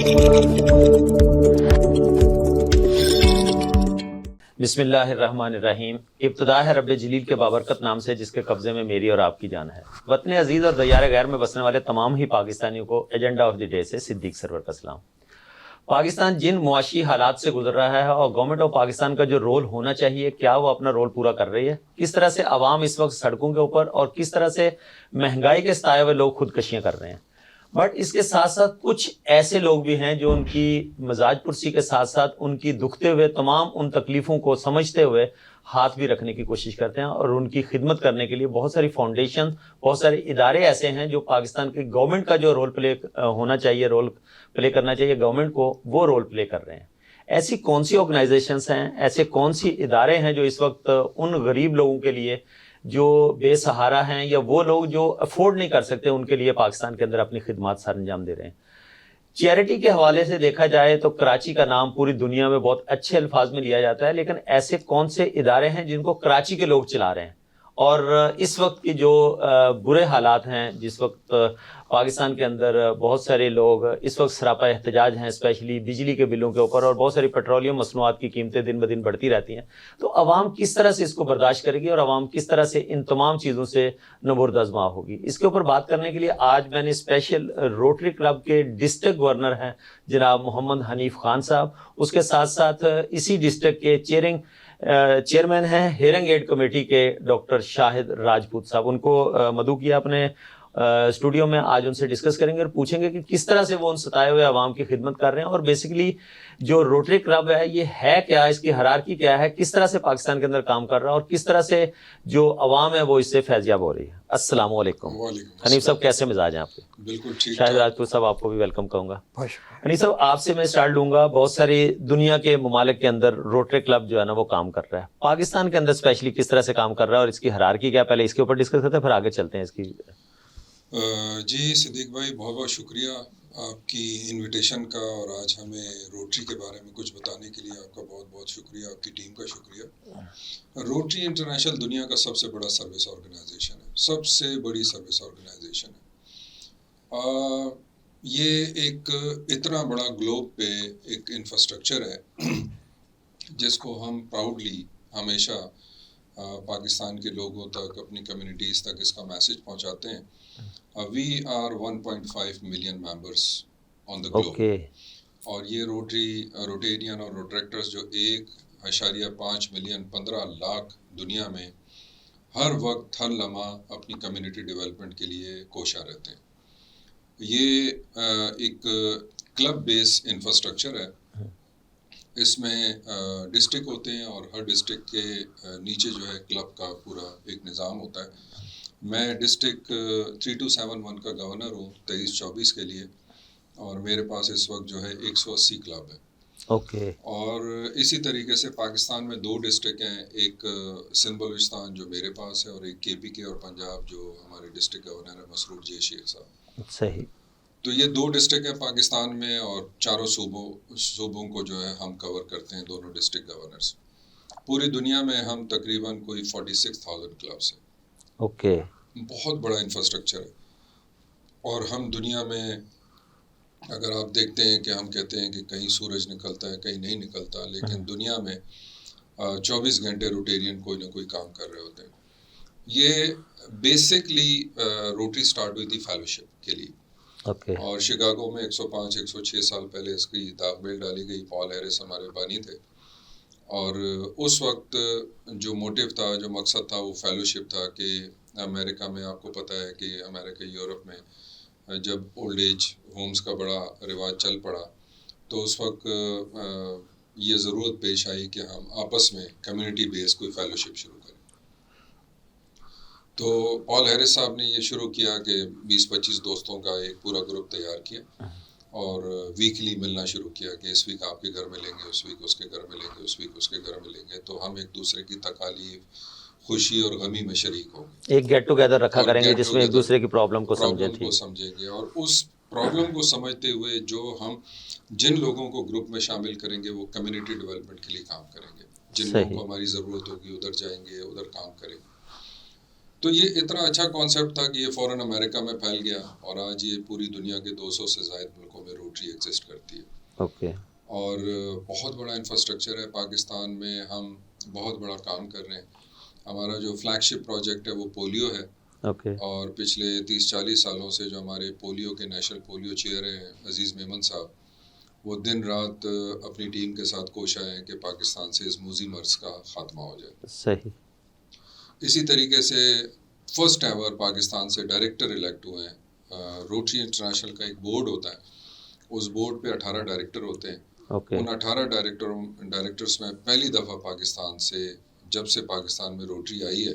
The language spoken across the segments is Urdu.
بسم اللہ الرحمن الرحیم. ابتدا ہے رب جلیل کے بابرکت نام سے جس کے قبضے میں میری اور آپ کی جان ہے. وطن عزیز اور دیار غیر میں بسنے والے تمام ہی پاکستانیوں کو ایجنڈا آف دی ڈے سے صدیق سرور کا سلام. پاکستان جن معاشی حالات سے گزر رہا ہے اور گورنمنٹ آف پاکستان کا جو رول ہونا چاہیے, کیا وہ اپنا رول پورا کر رہی ہے؟ کس طرح سے عوام اس وقت سڑکوں کے اوپر اور کس طرح سے مہنگائی کے ستائے ہوئے لوگ خودکشیاں کر رہے ہیں. بٹ اس کے ساتھ ساتھ کچھ ایسے لوگ بھی ہیں جو ان کی مزاج پرسی کے ساتھ ساتھ ان کی دکھتے ہوئے تمام ان تکلیفوں کو سمجھتے ہوئے ہاتھ بھی رکھنے کی کوشش کرتے ہیں, اور ان کی خدمت کرنے کے لیے بہت ساری فاؤنڈیشن, بہت سارے ادارے ایسے ہیں جو پاکستان کی گورنمنٹ کا جو رول پلے ہونا چاہیے, رول پلے کرنا چاہیے گورنمنٹ کو, وہ رول پلے کر رہے ہیں. ایسی کون سی آرگنائزیشنز ہیں, ایسے کون سی ادارے ہیں جو اس وقت ان غریب لوگوں کے لیے جو بے سہارا ہیں یا وہ لوگ جو افورڈ نہیں کر سکتے ان کے لیے پاکستان کے اندر اپنی خدمات سر انجام دے رہے ہیں؟ چیریٹی کے حوالے سے دیکھا جائے تو کراچی کا نام پوری دنیا میں بہت اچھے الفاظ میں لیا جاتا ہے, لیکن ایسے کون سے ادارے ہیں جن کو کراچی کے لوگ چلا رہے ہیں؟ اور اس وقت کی جو برے حالات ہیں, جس وقت پاکستان کے اندر بہت سارے لوگ اس وقت سراپا احتجاج ہیں, اسپیشلی بجلی کے بلوں کے اوپر, اور بہت ساری پیٹرولیم مصنوعات کی قیمتیں دن بدن بڑھتی رہتی ہیں, تو عوام کس طرح سے اس کو برداشت کرے گی اور عوام کس طرح سے ان تمام چیزوں سے نبرد آزما ہوگی؟ اس کے اوپر بات کرنے کے لیے آج میں نے اسپیشل روٹری کلب کے ڈسٹرکٹ گورنر ہیں جناب محمد حنیف خان صاحب, اس کے ساتھ ساتھ اسی ڈسٹرکٹ کے چیئرمین ہیں ہیرنگ ایڈ کمیٹی کے ڈاکٹر شاہد راجپوت صاحب, ان کو مدعو کیا اپنے اسٹوڈیو میں. آج ان سے ڈسکس کریں گے اور پوچھیں گے کہ کس طرح سے وہ ان ستائے ہوئے عوام کی خدمت کر رہے ہیں, اور بیسیکلی جو روٹری کلب ہے یہ ہے کیا, اس کی ہرارکی کیا ہے, کس طرح سے پاکستان کے اندر کام کر رہا ہے, اور کس طرح سے جو عوام ہے وہ اس سے فیض یاب ہو رہی ہے. السلام علیکم. حنیف صاحب کیسے مزاج ہیں آپ کے؟ بالکل ٹھیک. شاہد راجپوت صاحب آپ کو بھی ویلکم کہوں گا. حنیف صاحب آپ سے میں اسٹارٹ لوں گا. بہت ساری دنیا کے ممالک کے اندر روٹری کلب جو ہے نا وہ کام کر رہا ہے, پاکستان کے اندر اسپیشلی کس طرح سے کام کر رہا ہے اور اس کی ہرارکی کیا؟ پہلے اس کے اوپر ڈسکس کرتے ہیں, پھر آگے چلتے ہیں اس کی. جی صدیق بھائی, بہت بہت شکریہ آپ کی انویٹیشن کا, اور آج ہمیں روٹری کے بارے میں کچھ بتانے کے لیے آپ کا بہت بہت شکریہ, آپ کی ٹیم کا شکریہ. روٹری انٹرنیشنل دنیا کا سب سے بڑا سروس آرگنائزیشن ہے, سب سے بڑی سروس آرگنائزیشن ہے. یہ ایک اتنا بڑا گلوب پہ ایک انفراسٹرکچر ہے جس کو ہم پراؤڈلی ہمیشہ پاکستان کے لوگوں تک, اپنی کمیونٹیز تک اس کا میسج پہنچاتے ہیں. We are 1.5 million members on the globe, اور یہ روٹیرین اور روٹریکٹرز جو 1.5 ملین 15 لاکھ دنیا میں ہر وقت ہر لمحہ اپنی کمیونٹی ڈیولپمنٹ کے لیے کوشاں رہتے ہیں. یہ ایک کلب بیس انفراسٹرکچر ہے. اس میں ڈسٹرکٹ ہوتے ہیں اور ہر ڈسٹرکٹ کے نیچے جو ہے کلب کا پورا ایک نظام ہوتا ہے. میں ڈسٹرکٹ 3271 کا گورنر ہوں 23-24 کے لیے, اور میرے پاس اس وقت جو ہے 180 کلب ہے. اوکے. اور اسی طریقے سے پاکستان میں 2 ڈسٹرکٹ ہیں, ایک سندھ بلوچستان جو میرے پاس ہے, اور ایک KPK اور پنجاب جو ہمارے ڈسٹرکٹ گورنر ہے مسرور جے شیخ صاحب. صحیح. تو یہ 2 ڈسٹرکٹ ہیں پاکستان میں, اور 4 صوبوں کو جو ہے ہم کور کرتے ہیں, دونوں ڈسٹرکٹ گورنرز. پوری دنیا میں ہم تقریباً کوئی 46,000 کلبس ہیں. اوکے. بہت بڑا انفراسٹرکچر ہے. اور ہم دنیا میں اگر آپ دیکھتے ہیں کہ ہم کہتے ہیں کہ کہیں سورج نکلتا ہے کہیں نہیں نکلتا, لیکن دنیا میں 24 گھنٹے روٹیرین کوئی نہ کوئی کام کر رہے ہوتے ہیں. یہ بیسکلی روٹری سٹارٹ ہوئی تھی فیلوشپ کے لیے, اور شکاگو میں 105-106 سال پہلے اس کی داغ ڈالی گئی. پال ہیرس ہمارے بانی تھے, اور اس وقت جو موٹیو تھا, جو مقصد تھا, وہ فیلوشپ تھا کہ امریکہ میں آپ کو پتہ ہے کہ امریکہ یورپ میں جب اولڈ ایج ہومز کا بڑا رواج چل پڑا, تو اس وقت یہ ضرورت پیش آئی کہ ہم آپس میں کمیونٹی بیس کوئی فیلوشپ شروع کریں. تو پال ہیرس صاحب نے یہ شروع کیا کہ 20-25 دوستوں کا ایک پورا گروپ تیار کیا, اور ویکلی ملنا شروع کیا کہ اس ویک آپ کے گھر میں لیں گے, اس ویک اس کے گھر میں لیں گے, اس ویک اس کے گھر میں لیں گے. تو ہم ایک دوسرے کی تکالیف, خوشی اور غمی میں شریک ہوں گے, ایک گیٹ ٹوگیدر رکھا کریں گے جس میں ایک دوسرے کی پرابلم کو سمجھیں گے, اور اس پرابلم کو سمجھتے ہوئے جو ہم جن لوگوں کو گروپ میں شامل کریں گے وہ کمیونٹی ڈیولپمنٹ کے لیے کام کریں گے. جن لوگوں کو ہماری ضرورت ہوگی ادھر جائیں گے, ادھر کام کریں گے. تو یہ اتنا اچھا کانسیپٹ تھا کہ یہ فوراً امریکہ میں پھیل گیا, اور آج یہ پوری دنیا کے 200 سے زائد ملکوں میں روٹری ایگزسٹ ایگزسٹ کرتی ہے. اوکے. اور بہت بڑا انفراسٹرکچر ہے پاکستان میں. ہم بہت بڑا کام کر رہے ہیں. ہمارا جو فلیگ شپ پروجیکٹ ہے وہ پولیو ہے. اوکے. اور پچھلے 30-40 سالوں سے جو ہمارے پولیو کے نیشنل پولیو چیئر ہیں عزیز میمن صاحب, وہ دن رات اپنی ٹیم کے ساتھ کوشاں ہیں کہ پاکستان سے اس موذی مرض کا خاتمہ ہو جائے. صحیح. اسی طریقے سے فرسٹ ایور پاکستان سے ڈائریکٹر الیکٹ ہوئے ہیں. روٹری انٹرنیشنل کا ایک بورڈ ہوتا ہے, اس بورڈ پہ 18 ڈائریکٹر ہوتے ہیں. اوکے. ان 18 ڈائریکٹرز میں پہلی دفعہ پاکستان سے, جب سے پاکستان میں روٹری آئی ہے,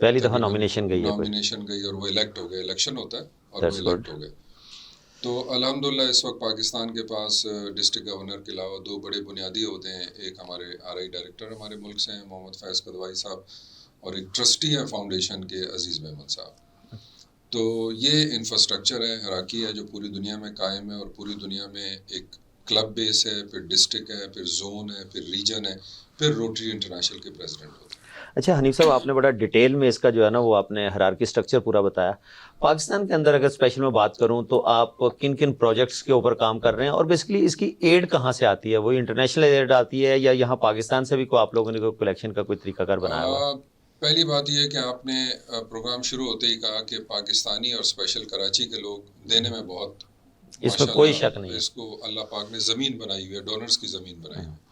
پہلی دفعہ نامینیشن گئی ہے. نامینیشن گئی اور وہ الیکٹ ہو گئے. الیکشن ہوتا ہے اور وہ That's الیکٹ good. ہو گئے. تو الحمدللہ اس وقت پاکستان کے پاس ڈسٹرکٹ گورنر کے علاوہ 2 بڑے بنیادی عہدے ہیں. ایک ہمارے RI ڈائریکٹر ہمارے ملک سے ہیں محمد فیض قدوائی صاحب, اور ایک ٹرسٹی ہیں فاؤنڈیشن کے عزیز میمن صاحب. تو یہ انفراسٹرکچر ہے, ہراکی ہے, جو پوری دنیا میں قائم ہے. اور پوری دنیا میں ایک کلب بیس ہے, پھر ڈسٹرکٹ ہے, پھر زون ہے, پھر ریجن ہے, پھر روٹری انٹرنیشنل کے پریزیڈنٹ ہوتے ہیں. اچھا حنیف صاحب, آپ نے بڑا ڈیٹیل میں اس کا جو ہے نا وہ آپ نے ہرارکی اسٹرکچر پورا بتایا. پاکستان کے اندر اگر اسپیشل میں بات کروں تو آپ کن کن پروجیکٹس کے اوپر کام کر رہے ہیں, اور بیسکلی اس کی ایڈ کہاں سے آتی ہے؟ وہ انٹرنیشنل ایڈ آتی ہے یا یہاں پاکستان سے بھی کوئی آپ لوگوں نے کوئی کلیکشن کا کوئی طریقہ کار بنایا ہوا؟ پہلی بات یہ ہے کہ آپ نے پروگرام شروع ہوتے ہی کہا کہ پاکستانی اور اسپیشل کراچی کے لوگ دینے میں بہت, اس میں کوئی شک نہیں. اس کو اللہ پاک نے زمین بنائی ہوئی ہے, ڈونرز کی زمین بنائی ہوئی ہے.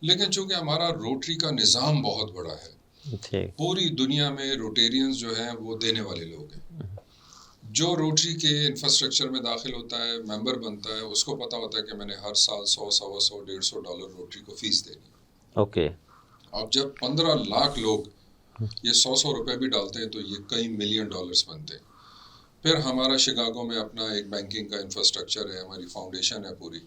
لیکن چونکہ ہمارا روٹری کا نظام بہت بڑا ہے, پوری دنیا میں روٹیرینز جو ہیں وہ دینے والے لوگ ہیں. جو روٹری کے انفراسٹرکچر میں داخل ہوتا ہے, ممبر بنتا ہے, اس کو پتہ ہوتا ہے کہ میں نے ہر سال $100, $150 روٹری کو فیس دینی ہے. اوکے. اب جب 15 لاکھ لوگ یہ $100 بھی ڈالتے ہیں تو یہ کئی ملین ڈالرز بنتے ہیں. پھر ہمارا شکاگو میں اپنا ایک بینکنگ کا انفراسٹرکچر ہے, ہماری فاؤنڈیشن ہے پوری,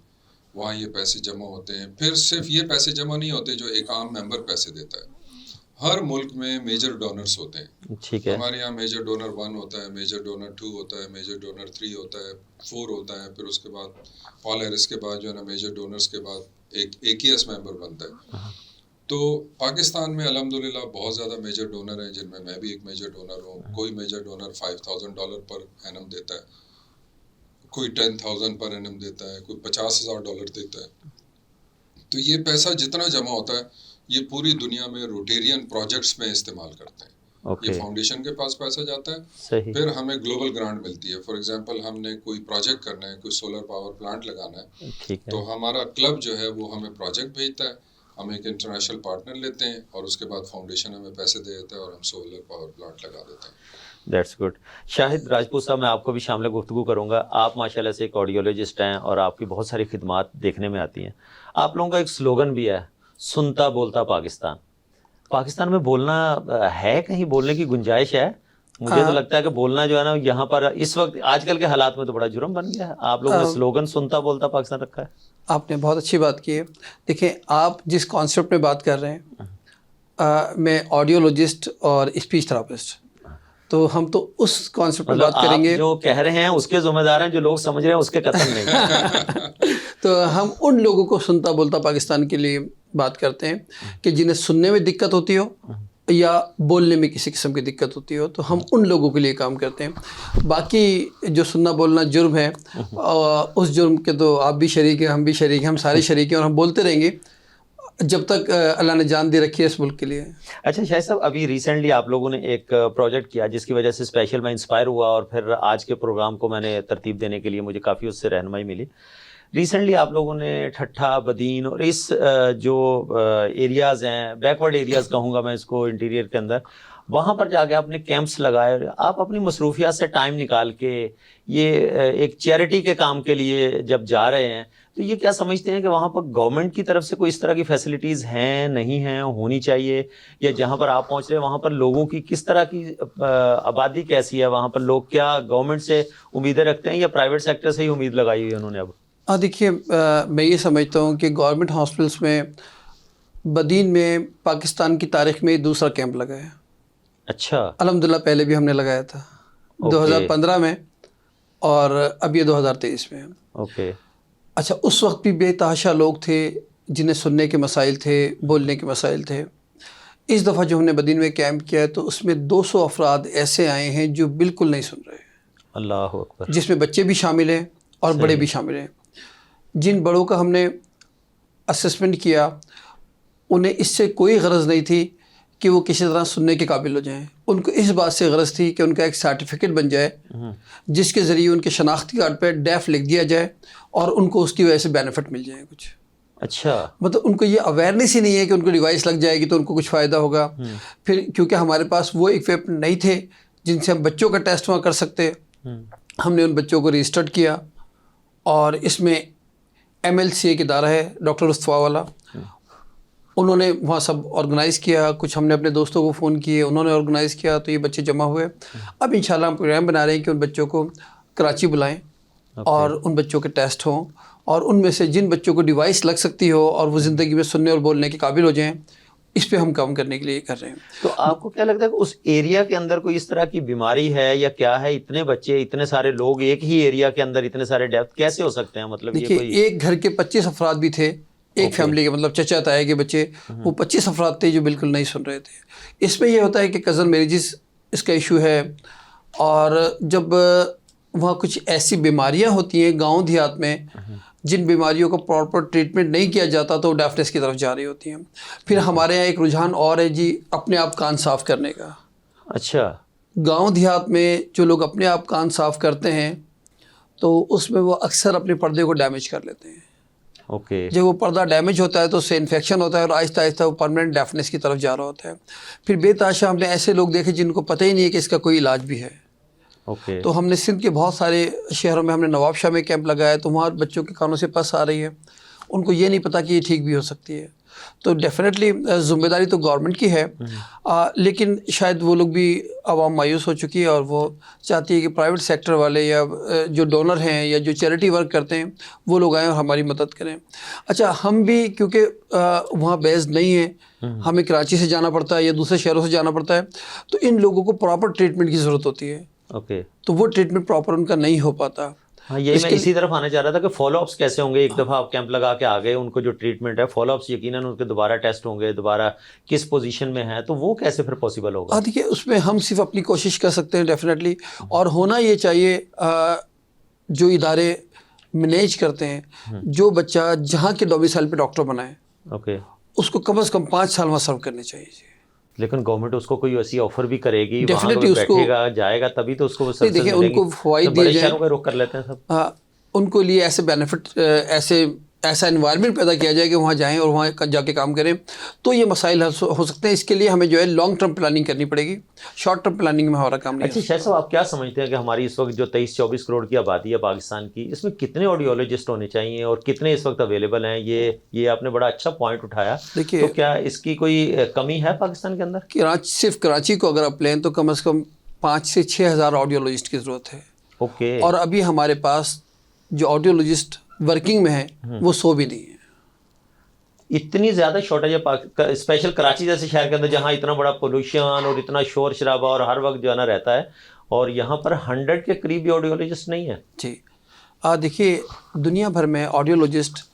وہاں یہ پیسے جمع ہوتے ہیں. پھر صرف یہ پیسے جمع نہیں ہوتے جو ایک عام ممبر پیسے دیتا ہے, ہر ملک میں میجر ڈونرز ہوتے ہیں. ٹھیک ہے. ہمارے یہاں میجر ڈونر 1 ہوتا ہے, میجر ڈونر 2 ہوتا ہے, میجر ڈونر 3 ہوتا ہے, 4 ہوتا ہے. پھر اس کے بعد پال ہیرس کے بعد جو ہے نا میجر ڈونرز کے بعد ایک AKS ممبر بنتا ہے. تو پاکستان میں الحمدللہ بہت زیادہ میجر ڈونر ہیں, جن میں میں بھی ایک میجر ڈونر ہوں. کوئی میجر ڈونر $5,000 پر اینم دیتا ہے, کوئی 10,000 پر اینم دیتا ہے, کوئی $50,000 دیتا ہے. تو یہ پیسہ جتنا جمع ہوتا ہے یہ پوری دنیا میں روٹیرین پروجیکٹس میں استعمال کرتے ہیں. یہ فاؤنڈیشن کے پاس پیسہ جاتا ہے, پھر ہمیں گلوبل گرانٹ ملتی ہے. فار ایگزامپل ہم نے کوئی پروجیکٹ کرنا ہے, کوئی سولر پاور پلانٹ لگانا ہے, تو ہمارا کلب جو ہے وہ ہمیں پروجیکٹ بھیجتا ہے, ہم ایک انٹرنیشنل پارٹنر لیتے ہیں, اور اس کے بعد فاؤنڈیشن ہمیں پیسے دے دیتا ہے اور ہم سولر پاور پلانٹ لگا دیتے ہیں. That's good. شاہد راجپوت صاحب, میں آپ کو بھی شامل گفتگو کروں گا. آپ ماشاءاللہ سے ایک آڈیولوجسٹ ہیں اور آپ کی بہت ساری خدمات دیکھنے میں آتی ہیں. آپ لوگوں کا ایک سلوگن بھی ہے, سنتا بولتا پاکستان. پاکستان میں بولنا ہے, کہیں بولنے کی گنجائش ہے؟ مجھے تو لگتا ہے کہ بولنا جو ہے نا یہاں پر اس وقت آج کل کے حالات میں تو بڑا جرم بن گیا ہے. آپ لوگوں نے سلوگن سنتا بولتا پاکستان رکھا ہے. آپ نے بہت اچھی بات کی ہے. دیکھیں, آپ جس کانسیپٹ میں بات کر رہے ہیں, میں آڈیولوجسٹ اور اسپیچ تھراپسٹ, تو ہم تو اس کانسیپٹ میں بات کریں گے. جو کہہ رہے ہیں اس کے ذمہ دار ہیں, جو لوگ سمجھ رہے ہیں اس کے قتل نہیں. تو ہم ان لوگوں کو سنتا بولتا پاکستان کے لیے بات کرتے ہیں کہ جنہیں سننے میں دقت ہوتی ہو یا بولنے میں کسی قسم کی دقت ہوتی ہو, تو ہم ان لوگوں کے لیے کام کرتے ہیں. باقی جو سننا بولنا جرم ہے, اس جرم کے تو آپ بھی شریک ہیں, ہم بھی شریک ہیں, ہم سارے شریک ہیں, اور ہم بولتے رہیں گے جب تک اللہ نے جان دی رکھی ہے اس ملک کے لیے. اچھا شاہد صاحب, ابھی ریسنٹلی آپ لوگوں نے ایک پروجیکٹ کیا جس کی وجہ سے اسپیشل میں انسپائر ہوا, اور پھر آج کے پروگرام کو میں نے ترتیب دینے کے لیے مجھے کافی اس سے رہنمائی ملی. ریسنٹلی آپ لوگوں نے ٹھٹھا, بدین اور اس جو ایریاز ہیں, بیکورڈ ایریاز کہوں گا میں اس کو, انٹیریئر کے اندر, وہاں پر جا کے آپ نے کیمپس لگائے. آپ اپنی مصروفیات سے ٹائم نکال کے یہ ایک چیریٹی کے کام کے لیے جب جا رہے ہیں, تو یہ کیا سمجھتے ہیں کہ وہاں پر گورنمنٹ کی طرف سے کوئی اس طرح کی فیسلٹیز ہیں, نہیں ہیں, ہونی چاہیے, یا جہاں پر آپ پہنچ رہے ہیں وہاں پر لوگوں کی کس طرح کی آبادی کیسی ہے, وہاں پر لوگ کیا گورنمنٹ سے امیدیں رکھتے ہیں یا پرائیویٹ سیکٹر سے ہی امید لگائی ہوئی ہے انہوں نے اب؟ دیکھیے, میں یہ سمجھتا ہوں کہ گورنمنٹ ہاسپٹلس میں بدین میں پاکستان کی تاریخ میں دوسرا کیمپ لگا ہے. اچھا. الحمدللہ پہلے بھی ہم نے لگایا تھا 2015 میں, اور اب یہ 2023 میں. اوکے. اچھا, اس وقت بھی بے تحاشا لوگ تھے جنہیں سننے کے مسائل تھے, بولنے کے مسائل تھے. اس دفعہ جو ہم نے بدین میں کیمپ کیا ہے تو اس میں 200 افراد ایسے آئے ہیں جو بالکل نہیں سن رہے. اللہ اکبر. جس میں بچے بھی شامل ہیں اور بڑے بھی شامل ہیں. جن بڑوں کا ہم نے اسسمنٹ کیا انہیں اس سے کوئی غرض نہیں تھی کہ وہ کسی طرح سننے کے قابل ہو جائیں. ان کو اس بات سے غرض تھی کہ ان کا ایک سرٹیفکیٹ بن جائے جس کے ذریعے ان کے شناختی کارڈ پہ ڈیف لکھ دیا جائے اور ان کو اس کی وجہ سے بینیفٹ مل جائے کچھ. اچھا, مطلب ان کو یہ اویئرنیس ہی نہیں ہے کہ ان کو ڈیوائس لگ جائے گی تو ان کو کچھ فائدہ ہوگا. پھر کیونکہ ہمارے پاس وہ اکوپمنٹ نہیں تھے جن سے ہم بچوں کا ٹیسٹ وہاں کر سکتے, ہم نے ان بچوں کو رجسٹرڈ کیا اور اس میں MLCA ایک ادارہ ہے ڈاکٹر مصطفیٰ والا, انہوں نے وہاں سب آرگنائز کیا. کچھ ہم نے اپنے دوستوں کو فون کیے, انہوں نے آرگنائز کیا, تو یہ بچے جمع ہوئے. اب انشاءاللہ ہم پروگرام بنا رہے ہیں کہ ان بچوں کو کراچی بلائیں اور ان بچوں کے ٹیسٹ ہوں, اور ان میں سے جن بچوں کو ڈیوائس لگ سکتی ہو اور وہ زندگی میں سننے اور بولنے کے قابل ہو جائیں, اس پہ ہم کام کرنے کے لیے کر رہے ہیں. تو آپ کو کیا لگتا ہے کہ اس ایریا کے اندر کوئی اس طرح کی بیماری ہے یا کیا ہے؟ اتنے بچے, اتنے سارے لوگ ایک ہی ایریا کے اندر, اتنے سارے ڈیپتھ کیسے ہو سکتے ہیں؟ مطلب دیکھیے ایک گھر کے 25 افراد بھی تھے, ایک فیملی کے, مطلب چچا تایا کے بچے, وہ 25 افراد تھے جو بالکل نہیں سن رہے تھے. اس میں یہ ہوتا ہے کہ کزن میریجز اس کا ایشو ہے, اور جب وہاں کچھ ایسی بیماریاں ہوتی ہیں گاؤں دیہات میں جن بیماریوں کو پراپر ٹریٹمنٹ نہیں کیا جاتا تو ڈیفنس کی طرف جا رہی ہوتی ہیں. پھر ہمارے یہاں ایک رجحان اور ہے جی اپنے آپ کان صاف کرنے کا. اچھا, گاؤں دیہات میں جو لوگ اپنے آپ کان صاف کرتے ہیں تو اس میں وہ اکثر اپنے پردے کو ڈیمیج کر لیتے ہیں. اوکے, جب وہ پردہ ڈیمیج ہوتا ہے تو اس سے انفیکشن ہوتا ہے اور آہستہ آہستہ وہ پرماننٹ ڈیفنس کی طرف جا رہا ہوتا ہے. پھر بے تحاشا ہم نے ایسے لوگ دیکھے جن کو پتہ ہی نہیں ہے کہ اس کا کوئی علاج بھی ہے. اوکے, تو ہم نے سندھ کے بہت سارے شہروں میں, ہم نے نواب شاہ میں کیمپ لگایا تو وہاں بچوں کے کانوں سے پس آ رہی ہے, ان کو یہ نہیں پتا کہ یہ ٹھیک بھی ہو سکتی ہے. تو ڈیفینیٹلی ذمہ داری تو گورنمنٹ کی ہے, لیکن شاید وہ لوگ بھی عوام مایوس ہو چکی ہے اور وہ چاہتی ہے کہ پرائیویٹ سیکٹر والے یا جو ڈونر ہیں یا جو چیریٹی ورک کرتے ہیں وہ لوگ آئیں اور ہماری مدد کریں. اچھا, ہم بھی کیونکہ وہاں بیس نہیں ہے, ہمیں کراچی سے جانا پڑتا ہے یا دوسرے شہروں سے جانا پڑتا ہے, تو ان لوگوں کو پراپر ٹریٹمنٹ کی ضرورت ہوتی ہے. اوکے, تو وہ ٹریٹمنٹ پراپر ان کا نہیں ہو پاتا. ہاں یہی میں اسی طرف آنا چاہ رہا تھا کہ فالو اپس کیسے ہوں گے؟ ایک دفعہ آپ کیمپ لگا کے آ گئے, ان کو جو ٹریٹمنٹ ہے فالو اپس یقیناً ان کے دوبارہ ٹیسٹ ہوں گے, دوبارہ کس پوزیشن میں ہے, تو وہ کیسے پھر پاسبل ہوگا؟ دیکھیے اس میں ہم صرف اپنی کوشش کر سکتے ہیں ڈیفینیٹلی, اور ہونا یہ چاہیے جو ادارے مینیج کرتے ہیں, جو بچہ جہاں کے ڈومیسائل پہ ڈاکٹر بنائے اوکے, اس کو کم از کم 5 سال وہاں سرو کرنے چاہیے. لیکن گورنمنٹ اس کو کوئی ایسی آفر بھی کرے گی, وہاں Definitely اس کو بیٹھے گا جائے گا تبھی تو اس کو سب دیکھیں ان کو فوائد دیے جائیں, شہروں کا رخ کر لیتے ہیں سب. ان کو لیے ایسے بینیفٹ, ایسا انوائرمنٹ پیدا کیا جائے کہ وہاں جائیں اور وہاں جا کے کام کریں, تو یہ مسائل حل ہو سکتے ہیں. اس کے لیے ہمیں جو ہے لانگ ٹرم پلاننگ کرنی پڑے گی, شارٹ ٹرم پلاننگ میں ہمارا کام نہیں. اچھا شاہ صاحب, آپ کیا سمجھتے ہیں کہ ہماری اس وقت جو 23-24 کروڑ کی آبادی ہے پاکستان کی, اس میں کتنے آڈیولوجسٹ ہونے چاہیے اور کتنے اس وقت اویلیبل ہیں؟ یہ آپ نے بڑا اچھا پوائنٹ اٹھایا. دیکھیے تو کیا اس کی کوئی کمی ہے پاکستان کے اندر؟ صرف کراچی کو اگر آپ لیں تو کم از کم 5 سے 6 ہزار آڈیولوجسٹ کی ضرورت ہے. اوکے, اور ابھی ہمارے پاس جو آڈیولوجسٹ ورکنگ میں ہیں وہ 100 بھی نہیں ہے. اتنی زیادہ شارٹیج ہے اسپیشل کراچی جیسے شہر کے اندر جہاں اتنا بڑا پولوشن اور اتنا شور شرابہ اور ہر وقت جو ہے نا رہتا ہے, اور یہاں پر 100 کے قریب بھی آڈیولوجسٹ نہیں ہے. جی دیکھیے دنیا بھر میں آڈیولوجسٹ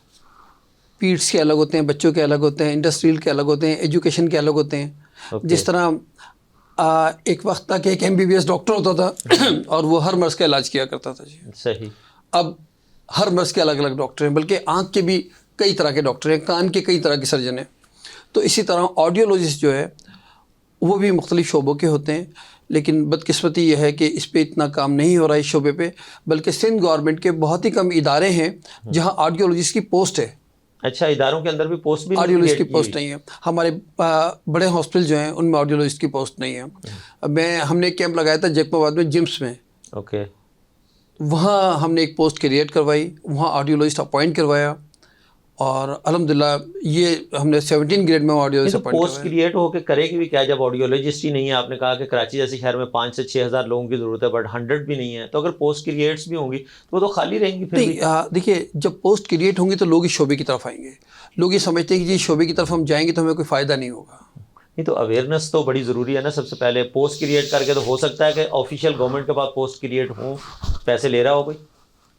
پیڈس کے الگ ہوتے ہیں, بچوں کے الگ ہوتے ہیں, انڈسٹریل کے الگ ہوتے ہیں, ایجوکیشن کے الگ ہوتے ہیں. جس طرح ایک وقت تک ایک MBBS ڈاکٹر ہوتا تھا اور وہ ہر مرض کا علاج کیا کرتا تھا. جی صحیح. اب ہر مرض کے الگ الگ ڈاکٹر ہیں, بلکہ آنکھ کے بھی کئی طرح کے ڈاکٹر ہیں, کان کے کئی طرح کے سرجن ہیں. تو اسی طرح آڈیولوجسٹ جو ہے وہ بھی مختلف شعبوں کے ہوتے ہیں, لیکن بدقسمتی یہ ہے کہ اس پہ اتنا کام نہیں ہو رہا ہے اس شعبے پہ, بلکہ سندھ گورنمنٹ کے بہت ہی کم ادارے ہیں جہاں آڈیولوجسٹ کی پوسٹ ہے. اچھا, اداروں کے اندر بھی پوسٹ بھی آڈیولوجسٹ کی پوسٹ نہیں ہے. ہمارے بڑے ہاسپٹل جو ہیں ان میں آڈیولوجسٹ کی پوسٹ نہیں ہے. ہم نے ایک کیمپ لگایا تھا جیکب آباد میں جمس میں. اوکے, وہاں ہم نے ایک پوسٹ کریٹ کروائی, وہاں آڈیولوجسٹ اپوائنٹ کروایا, اور الحمدللہ یہ ہم نے 17 گریڈ میں آڈیولوجسٹ اپوائنٹ کروایا. پوسٹ کریٹ ہو کے کرے گی بھی کیا جب آڈیولوجسٹ ہی نہیں ہے؟ آپ نے کہا کہ کراچی جیسے شہر میں 5 سے 6 ہزار لوگوں کی ضرورت ہے, بٹ 100 بھی نہیں ہے, تو اگر پوسٹ کریٹس بھی ہوں گی تو وہ تو خالی رہیں گی. نہیں دیکھیے جب پوسٹ کریٹ ہوں گی تو لوگ اس شعبے کی طرف آئیں گے. لوگ یہ سمجھتے ہیں کہ جی شعبے کی طرف ہم جائیں گے تو ہمیں کوئی فائدہ نہیں ہوگا. نہیں تو اویئرنیس تو بڑی ضروری ہے نا. سب سے پہلے پوسٹ کریٹ کر کے تو ہو سکتا ہے کہ آفیشیل گورنمنٹ کے پاس پوسٹ کریٹ ہوں, پیسے لے رہا ہو کوئی.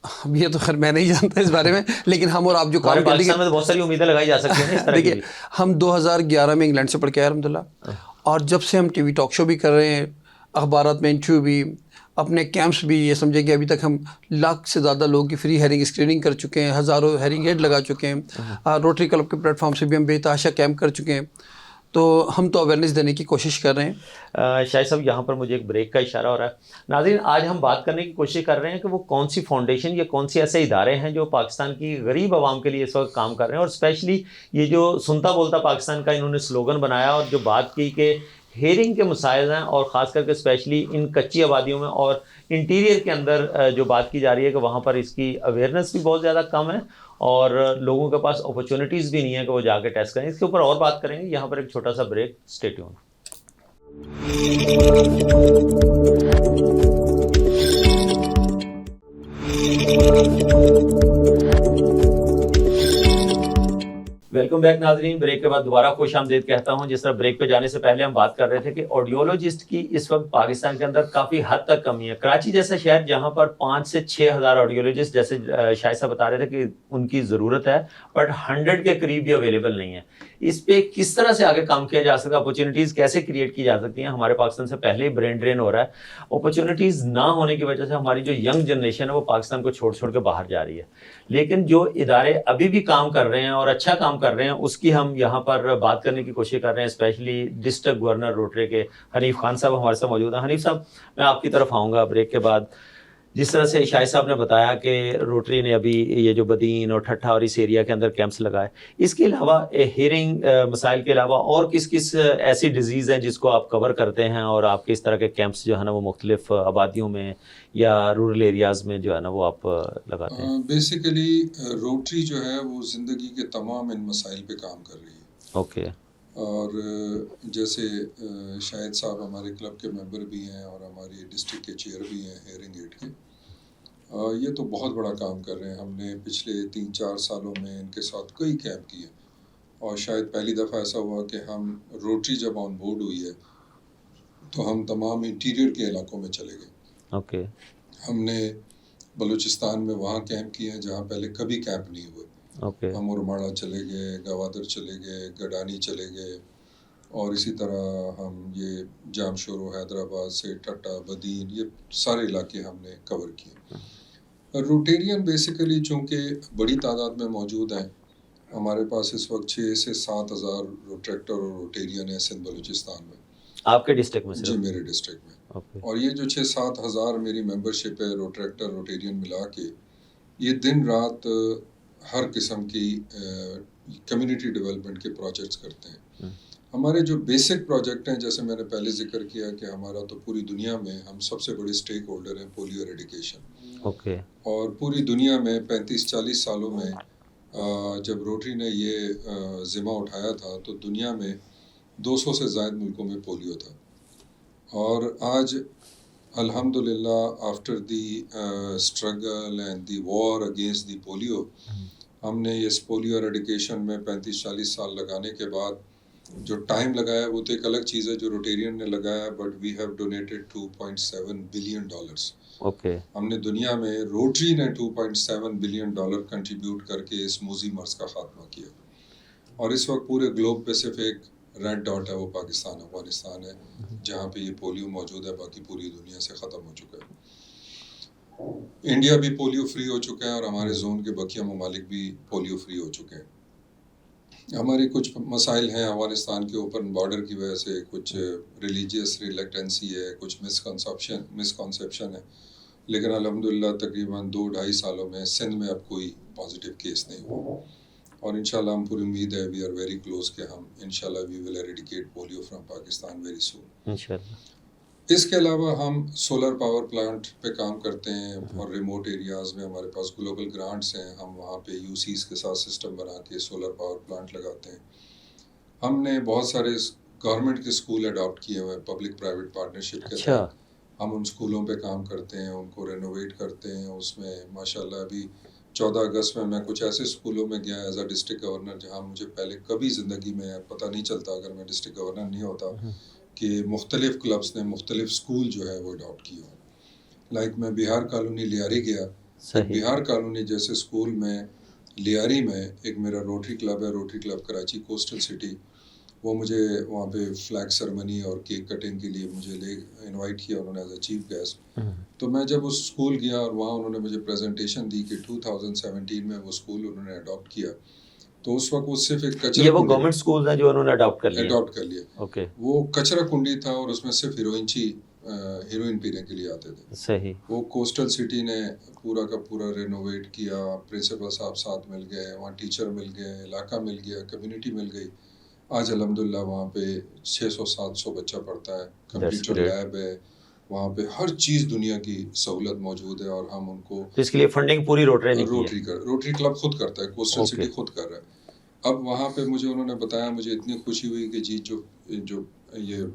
اب یہ تو خیر میں نہیں جانتا اس بارے میں, لیکن ہم اور آپ جو کام کریں گے, میں تو بہت ساری امیدیں لگائی جا سکتی ہیں اس طرح. دیکھیے ہم 2011 میں انگلینڈ سے پڑھ کے آئے الحمدللہ, اور جب سے ہم ٹی وی ٹاک شو بھی کر رہے ہیں, اخبارات میں انٹرویو بھی, اپنے کیمپس بھی یہ سمجھیں کہ ابھی تک ہم 1 لاکھ سے زیادہ لوگوں کی فری ہیرنگ اسکریننگ کر چکے ہیں, ہزاروں ہیرنگ ایڈ لگا چکے ہیں, روٹری کلب کے پلیٹ فارم سے بھی ہم بے تحاشا کیمپ کر چکے ہیں. تو ہم تو اویئرنیس دینے کی کوشش کر رہے ہیں. شاہد صاحب یہاں پر مجھے ایک بریک کا اشارہ ہو رہا ہے. ناظرین, آج ہم بات کرنے کی کوشش کر رہے ہیں کہ وہ کون سی فاؤنڈیشن یا کون سے ایسے ادارے ہیں جو پاکستان کی غریب عوام کے لیے اس وقت کام کر رہے ہیں, اور اسپیشلی یہ جو سنتا بولتا پاکستان کا انہوں نے سلوگن بنایا اور جو بات کی کہ ہیرنگ کے مسائل ہیں, اور خاص کر کے اسپیشلی ان کچی آبادیوں میں اور انٹیریئر کے اندر جو بات کی جا رہی ہے کہ وہاں پر اس کی اویئرنیس بھی بہت زیادہ کم ہے اور لوگوں کے پاس اپرچونیٹیز بھی نہیں ہے کہ وہ جا کے ٹیسٹ کریں. اس کے اوپر اور بات کریں گے. یہاں پر ایک چھوٹا سا break, stay tune. Welcome back ناظرین. بریک کے بعد دوبارہ خوش آمدید کہتا ہوں. جس طرح بریک پہ جانے سے پہلے ہم بات کر رہے تھے کہ آڈیولوجسٹ کی اس وقت پاکستان کے اندر کافی حد تک کمی ہے. کراچی جیسا شہر جہاں پر 5 سے 6 ہزار آڈیولوجسٹ جیسے شاہد صاحب بتا رہے تھے کہ ان کی ضرورت ہے, بٹ 100 کے قریب بھی اویلیبل نہیں ہے. اس پہ کس طرح سے آگے کام کیا جا سکتا ہے, اپرچونیٹیز کیسے کریٹ کی جا سکتی ہیں؟ ہمارے پاکستان سے پہلے ہی برین ڈرین ہو رہا ہے. اپرچونیٹیز نہ ہونے کی وجہ سے ہماری جو ینگ جنریشن ہے وہ پاکستان کو چھوڑ کے باہر جا رہی ہے. لیکن جو ادارے ابھی بھی کام کر رہے ہیں اور اچھا کام کر رہے ہیں اس کی ہم یہاں پر بات کرنے کی کوشش کر رہے ہیں. اسپیشلی ڈسٹرکٹ گورنر روٹری کے حنیف خان صاحب ہمارے ساتھ موجود ہیں. حنیف صاحب, میں آپ کی طرف آؤں گا بریک کے بعد. جس طرح سے شاہد صاحب نے بتایا کہ روٹری نے ابھی یہ جو بدین اور ٹھٹھا اور اس ایریا کے اندر کیمپس لگائے, اس کے علاوہ ہیرنگ مسائل کے علاوہ اور کس ایسی ڈیزیز ہیں جس کو آپ کور کرتے ہیں, اور آپ کے اس طرح کے کیمپس جو ہے نا وہ مختلف آبادیوں میں یا رورل ایریاز میں جو ہے نا وہ آپ لگاتے ہیں؟ بیسیکلی روٹری جو ہے وہ زندگی کے تمام ان مسائل پہ کام کر رہی ہے. اوکے. اور جیسے شاہد صاحب ہمارے کلب کے ممبر بھی ہیں اور ہماری ڈسٹرکٹ کے چیئر بھی ہیں ہیرنگ ایڈ کے. یہ تو بہت بڑا کام کر رہے ہیں. ہم نے پچھلے 3-4 سالوں میں ان کے ساتھ کئی کیمپ کیے, اور شاید پہلی دفعہ ایسا ہوا کہ ہم روٹری جب آن بورڈ ہوئی ہے تو ہم تمام انٹیریئر کے علاقوں میں چلے گئے. اوکے. ہم نے بلوچستان میں وہاں کیمپ کیے ہیں جہاں پہلے کبھی کیمپ نہیں ہوئے. اوکے. ہم ارماڑا چلے گئے, گوادر چلے گئے, گڈانی چلے گئے, اور اسی طرح ہم یہ جام شورو حیدرآباد سے ٹھٹا بدین یہ سارے علاقے ہم نے کور کیے. روٹیرین بیسیکلی چونکہ بڑی تعداد میں موجود ہیں, ہمارے پاس اس وقت 6 سے 7 ہزار روٹریکٹر اور روٹیرین ہیں سندھ بلوچستان میں. آپ کے ڈسٹرکٹ میں؟ جی, میرے ڈسٹرکٹ میں. اور یہ جو 6-7 ہزار میری ممبرشپ ہے روٹریکٹر روٹیرین ملا کے, یہ دن رات ہر قسم کی کمیونٹی ڈیولپمنٹ کے پروجیکٹس کرتے ہیں. ہمارے جو بیسک پروجیکٹ ہیں, جیسے میں نے پہلے ذکر کیا کہ ہمارا تو پوری دنیا میں ہم سب سے بڑے اسٹیک ہولڈر ہیں پولیو ایریڈیکیشن. اوکے. اور پوری دنیا میں 35-40 سالوں میں جب روٹری نے یہ ذمہ اٹھایا تھا تو دنیا میں 200 سے زائد ملکوں میں پولیو تھا. اور آج الحمدللہ after the struggle and the war against the polio, ہم نے اس پولیو ایریڈیکیشن میں 35-40 سال لگانے کے بعد جو ٹائم لگایا وہ تو ایک الگ چیز ہے جو روٹیرین نے لگایا, but we have donated $2.7 billion. Okay. ہم نے دنیا میں روٹری نے $2.7 بلین کنٹریبیوٹ کر کے اس موذی مرض کا خاتمہ کیا. اور اس وقت پورے گلوب پہ صرف ایک ریڈ ڈاٹ ہے, وہ پاکستان افغانستان ہے جہاں پہ یہ پولیو موجود ہے. باقی پوری دنیا سے ختم ہو چکا ہے. انڈیا بھی پولیو فری ہو چکا ہے اور ہمارے زون کے بقیہ ممالک بھی پولیو فری ہو چکے ہیں. ہمارے کچھ مسائل ہیں افغانستان کے اوپن بارڈر کی وجہ سے, کچھ ریلیجیس ریلیکٹنسی ہے, کچھ مسکنسیپشن ہے, لیکن الحمدللہ تقریباً 2-2.5 سالوں میں سندھ میں اب کوئی پازیٹیو کیس نہیں ہوا. اور انشاءاللہ ہم پوری امید ہے, وی آر ویری کلوز کہ ہم انشاءاللہ we will eradicate polio from Pakistan very soon انشاءاللہ. اس کے علاوہ ہم سولر پاور پلانٹ پہ کام کرتے ہیں, اور ریموٹ ایریاز میں ہمارے پاس گلوبل گرانٹس ہیں. ہم وہاں پہ UCs کے ساتھ سسٹم بنا کے سولر پاور پلانٹ لگاتے ہیں. ہم نے بہت سارے گورنمنٹ کے اسکول اڈاپٹ کیے ہوئے ہیں پبلک پرائیویٹ پارٹنرشپ کے تحت. ہم ان اسکولوں پہ کام کرتے ہیں, ان کو رینوویٹ کرتے ہیں. اس میں ماشاءاللہ ابھی 14 اگست میں کچھ ایسے اسکولوں میں گیا ایز اے ڈسٹرکٹ گورنر جہاں مجھے پہلے کبھی زندگی میں پتہ نہیں چلتا اگر میں ڈسٹرکٹ گورنر نہیں ہوتا کہ مختلف کلبس نے مختلف اسکول جو ہے وہ اڈاپٹ کیے ہوں. لائک میں بہار کالونی لیاری گیا. بہار کالونی جیسے اسکول میں لیاری میں ایک میرا روٹری کلب ہے, Rotary club Karachi coastal city, وہ مجھے وہاں پہ فلیگ سرمنی اور کیک کٹنگ کے لیے مجھے انوائٹ کیا انہوں نے ایز اے چیف گیسٹ. تو میں جب اس اسکول گیا اور وہاں انہوں نے مجھے پریزنٹیشن دی کہ 2017 میں وہ اسکول انہوں نے اڈاپٹ کیا. تو اس وقت وہ صرف ایک کچرا, یہ وہ گورنمنٹ اسکول ہیں جو انہوں نے اڈاپٹ کر لیا. اوکے. وہ کچرا کنڈی تھا اور اس میں صرف ہیروئن پینے کے لیے آتے تھے. صحیح. وہ کوسٹل سٹی نے پورا کا پورا رینوویٹ کیا, پرنسپل صاحب ساتھ مل گئے, وہاں ٹیچر مل گئے, علاقہ مل گیا, کمیونٹی مل گئی. آج الحمدللہ وہاں پہ 600-700 بچہ پڑھتا ہے, کمپیوٹر لیب ہے, وہاں پہ ہر چیز دنیا کی سہولت موجود ہے. اور ہم ان کو اس کے لیے فنڈنگ پوری روٹری کلب خود کرتا ہے, کوسٹل سٹی خود کر رہا ہے. اب وہاں پہ مجھے انہوں نے بتایا, مجھے اتنی خوشی ہوئی کہ جی جو یہ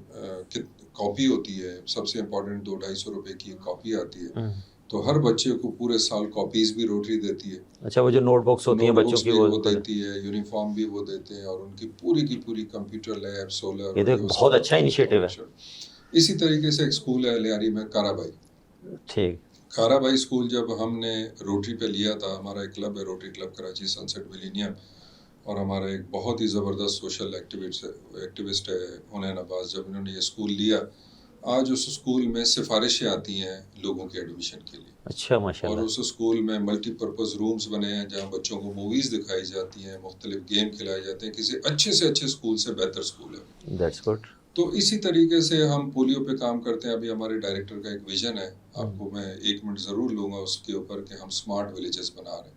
کاپی ہوتی ہے سب سے امپورٹنٹ 200-250 روپے کی کاپی آتی ہے, تو ہر بچے کو پورے سال کاپیز بھی روٹری دیتی ہے. اچھا, وہ جو نوٹ بکس ہوتی ہیں بچوں کی وہ دیتی ہے, یونیفارم بھی وہ دیتے ہیں, اور ان کی پوری کمپیوٹر لیب, سولر. یہ تو بہت اچھا انیشیٹو ہے. اسی طریقے سے ایک اسکول ہے لیاری میں, کارا بھائی. ٹھیک. کارا بھائی اسکول جب ہم نے روٹری پہ لیا تھا, ہمارا ایک کلب ہے روٹری کلب کراچی سن سیٹ ملینیم, اور ہمارا ایک بہت ہی زبردست سوشل ایکٹیوسٹ ہے حنین عباس. جب انہوں نے یہ اسکول لیا, آج اس اسکول میں سفارشیں آتی ہیں لوگوں کے ایڈمیشن کے لیے. اچھا, ماشاءاللہ. اور اس اسکول میں ملٹی پرپز رومز بنے ہیں جہاں بچوں کو موویز دکھائی جاتی ہیں, مختلف گیم کھلائے جاتے ہیں. کسی اچھے سے اچھے اسکول سے بہتر اسکول ہے. That's good. تو اسی طریقے سے ہم پولیو پہ کام کرتے ہیں. ابھی ہمارے ڈائریکٹر کا ایک ویژن ہے, آپ کو میں 1 منٹ ضرور لوں گا اس کے اوپر, کہ ہم اسمارٹ ولیجز بنا رہے ہیں.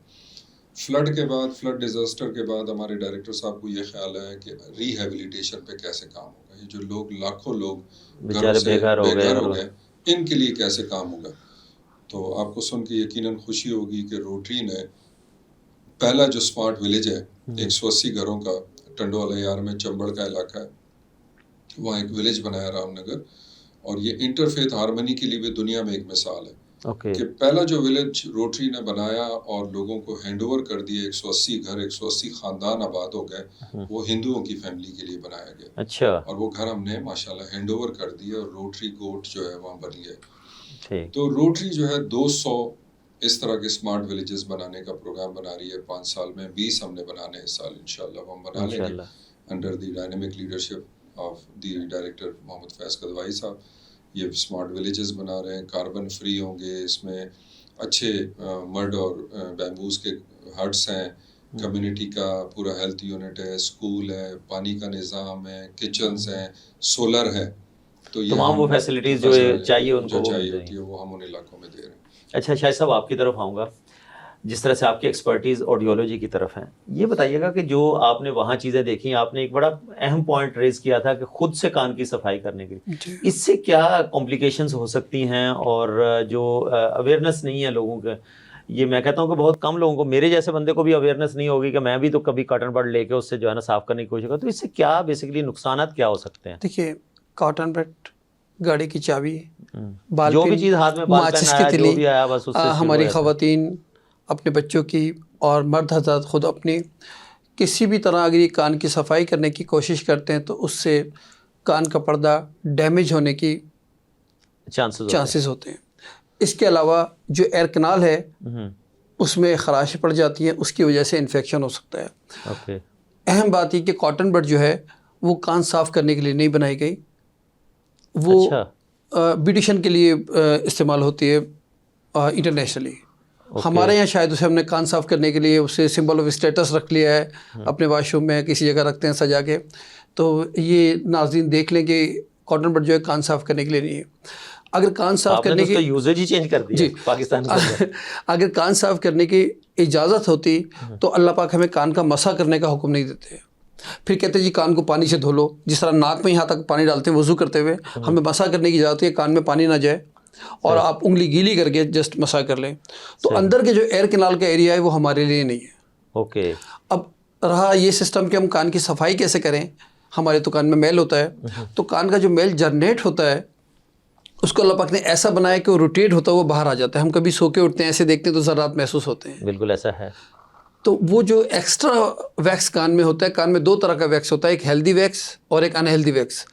فلڈ ڈیزاسٹر کے بعد ہمارے ڈائریکٹر صاحب کو یہ خیال ہے کہ ریہیبلیٹیشن پہ کیسے کام ہوگا. یہ جو لوگ لاکھوں لوگ گھروں سے بے گھر ہو گئے, ان کے لیے کیسے کام ہوگا. تو آپ کو سن کے یقیناً خوشی ہوگی کہ روٹری نے پہلا جو اسمارٹ ولیج ہے 180 گھروں کا, ٹنڈوالہ یار میں چمبڑ کا علاقہ ہے, وہاں ایک ولیج بنایا رام نگر. اور یہ انٹرفیتھ ہارمنی کے لیے بھی دنیا میں ایک مثال ہے. کہ پہلا جو ولیج روٹری نے بنایا اور لوگوں کو ہینڈ اوور کر دیے, 180 گھر, 180 خاندان آباد ہو گئے, وہ ہندوؤں کی فیملی کے لیے بنایا گیا. اچھا. اور وہ گھر ہم نے ماشاءاللہ ہینڈ اوور کر دیے, اور روٹری گوٹ جو ہے وہاں بن گئے. تو روٹری جو ہے 200 اس طرح کے اسمارٹ ولیجز بنانے کا پروگرام بنا رہی ہے 5 سال میں. 20 ہم نے بنانے اس سال انشاءاللہ ہم بنا لیں گے, under the dynamic leadership of the director Muhammad Faiz Kidwai Sahab. یہ اسمارٹ ولیجز بنا رہے ہیں, کاربن فری ہوں گے, اس میں اچھے مڈ اور بیمبوز کے ہٹس ہیں, کمیونٹی کا پورا ہیلتھ یونٹ ہے, اسکول ہے, پانی کا نظام ہے, کچنز ہیں, سولر ہے. تو یہ تمام وہ فیسلٹیز جو چاہیے ان کو چاہیے ہوتی ہے وہ ہم ان علاقوں میں دے رہے ہیں. اچھا شاہد صاحب, آپ کی طرف آؤں گا. جس طرح سے آپ کی ایکسپرٹیز آڈیولوجی کی طرف ہے, یہ بتائیے گا کہ جو آپ نے وہاں چیزیں دیکھی, آپ نے ایک بڑا اہم پوائنٹ ریز کیا تھا کہ خود سے کان کی صفائی کرنے کے لیے, اس سے کیا کمپلیکیشنز ہو سکتی ہیں, اور جو اویئرنیس نہیں ہے لوگوں کے, یہ میں کہتا ہوں کہ بہت کم لوگوں کو, میرے جیسے بندے کو بھی اویئرنیس نہیں ہوگی کہ میں بھی تو کبھی کاٹن بڈ لے کے اس سے جو ہے نا صاف کرنے کی کوشش کروں, تو اس سے کیا بیسیکلی نقصانات کیا ہو سکتے ہیں؟ دیکھیے, کاٹن بڈ گاڑی کی چابی, جو بھی چیز ہاتھ میں ماچس کی تلی, ہماری ہے. خواتین اپنے بچوں کی اور مرد حضرات خود اپنی کسی بھی طرح اگر یہ کان کی صفائی کرنے کی کوشش کرتے ہیں تو اس سے کان کا پردہ ڈیمیج ہونے کی چانسز ہوتے ہیں. اس کے علاوہ جو ایئر کنال ہے اس میں خراش پڑ جاتی ہیں, اس کی وجہ سے انفیکشن ہو سکتا ہے. اہم بات یہ کہ کاٹن بڈ جو ہے وہ کان صاف کرنے کے لیے نہیں بنائی گئی, وہ بیوٹیشین کے لیے استعمال ہوتی ہے انٹرنیشنلی. ہمارے یہاں شاید اسے ہم نے کان صاف کرنے کے لیے اسے سمبل آف اسٹیٹس رکھ لیا ہے, اپنے واش روم میں کسی جگہ رکھتے ہیں سجا کے. تو یہ ناظرین دیکھ لیں کہ کاٹن بڈ جو ہے کان صاف کرنے کے لیے نہیں ہے. اگر کان صاف کرنے کی یوزیج ہی چینج کر دیا پاکستان میں, اگر کان صاف کرنے کی اجازت ہوتی تو اللہ پاک ہمیں کان کا مسح کرنے کا حکم نہیں دیتے. پھر کہتے ہیں جی کان کو پانی سے دھو لو, جس طرح ناک میں یہاں تک پانی ڈالتے ہیں وضو کرتے ہوئے, ہمیں مسح کرنے کی اجازت ہے, کان میں پانی نہ جائے اور آپ انگلی گیلی کر کے جسٹ مسح کر لیں. تو اندر کے جو ایئر کنال کا ایریا ہے وہ ہمارے لیے نہیں ہے. اوکے. اب رہا یہ سسٹم کہ ہم کان کی صفائی کیسے کریں, ہمارے تو کان میں میل ہوتا ہے, تو کان کا جو میل جنریٹ ہوتا ہے اس کو اللہ پاک نے ایسا بنایا کہ وہ روٹیٹ ہوتا ہے, وہ باہر آ جاتا ہے. ہم کبھی سو کے اٹھتے ہیں ایسے دیکھتے ہیں تو ذرات محسوس ہوتے ہیں. بالکل ایسا ہے. تو وہ جو ایکسٹرا ویکس کان میں ہوتا ہے, کان میں 2 طرح کا ویکس ہوتا ہے, ایک ہیلدی ویکس اور ایک انہیلدی ویکس.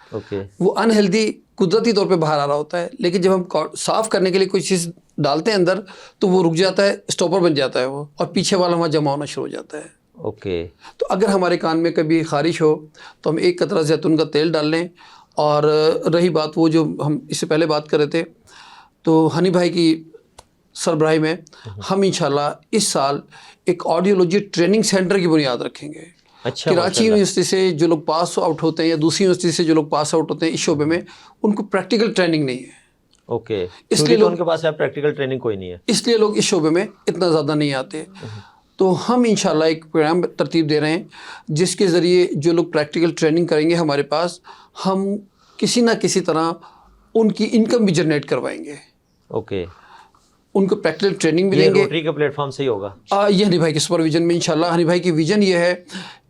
وہ انہیلدی قدرتی طور پہ باہر آ رہا ہوتا ہے, لیکن جب ہم صاف کرنے کے لیے کوئی چیز ڈالتے ہیں اندر تو وہ رک جاتا ہے, اسٹاپر بن جاتا ہے وہ, اور پیچھے والا وہاں جمع ہونا شروع ہو جاتا ہے. اوکے. تو اگر ہمارے کان میں کبھی خارش ہو تو ہم 1 قطرہ زیتون کا تیل ڈال لیں. اور رہی بات وہ جو ہم اس سے پہلے بات کر رہے تھے، تو ہنی بھائی کی سربراہی میں ہم انشاءاللہ اس سال ایک آڈیولوجی ٹریننگ سینٹر کی بنیاد رکھیں گے. اچھا. کراچی یونیورسٹی سے جو لوگ پاس آؤٹ ہوتے ہیں یا دوسری یونیورسٹی سے جو لوگ پاس آؤٹ ہوتے ہیں اس شعبے میں، ان کو پریکٹیکل ٹریننگ نہیں ہے. اوکے. اس اس لیے لیے ان کے پاس پریکٹیکل ٹریننگ کوئی نہیں ہے، اس لیے لوگ اس شعبے میں اتنا زیادہ نہیں آتے. تو ہم انشاءاللہ ایک پروگرام ترتیب دے رہے ہیں جس کے ذریعے جو لوگ پریکٹیکل ٹریننگ کریں گے ہمارے پاس، ہم کسی نہ کسی طرح ان کی انکم بھی جنریٹ کروائیں گے. اوکے. ان کو پریکٹیکل ٹریننگ بھی یہ دیں گے. روٹری کے پلیٹ فارم سے ہی ہوگا؟ یہ ہنی بھائی کے سپرویژن میں انشاءاللہ. ہنی بھائی کی ویژن یہ ہے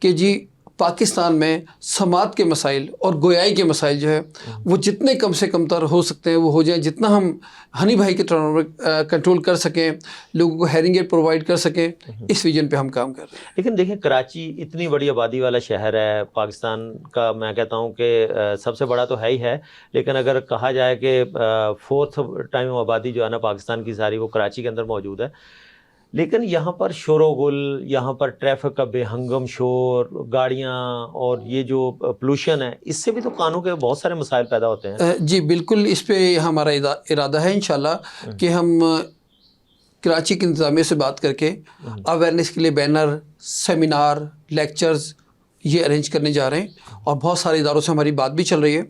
کہ جی پاکستان میں سماعت کے مسائل اور گویائی کے مسائل جو ہے وہ جتنے کم سے کم تر ہو سکتے ہیں وہ ہو جائیں. جتنا ہم ہنی بھائی کے کنٹرول کر سکیں، لوگوں کو ہیرنگ ایڈ پرووائڈ کر سکیں، اس ویژن پہ ہم کام کر رہے ہیں. لیکن دیکھیں کراچی اتنی بڑی آبادی والا شہر ہے پاکستان کا، میں کہتا ہوں کہ سب سے بڑا تو ہے ہی ہے، لیکن اگر کہا جائے کہ 4th ٹائم آبادی جو ہے نا پاکستان کی ساری وہ کراچی کے اندر موجود ہے. لیکن یہاں پر شور و گل، یہاں پر ٹریفک کا بے ہنگم شور، گاڑیاں، اور یہ جو پولوشن ہے، اس سے بھی تو کانوں کے بہت سارے مسائل پیدا ہوتے ہیں. جی بالکل، اس پہ ہمارا ارادہ ہے انشاءاللہ کہ ہم کراچی کی انتظامیہ سے بات کر کے اویئرنیس کے لیے بینر، سیمینار، لیکچرز یہ ارینج کرنے جا رہے ہیں. اور بہت سارے اداروں سے ہماری بات بھی چل رہی ہے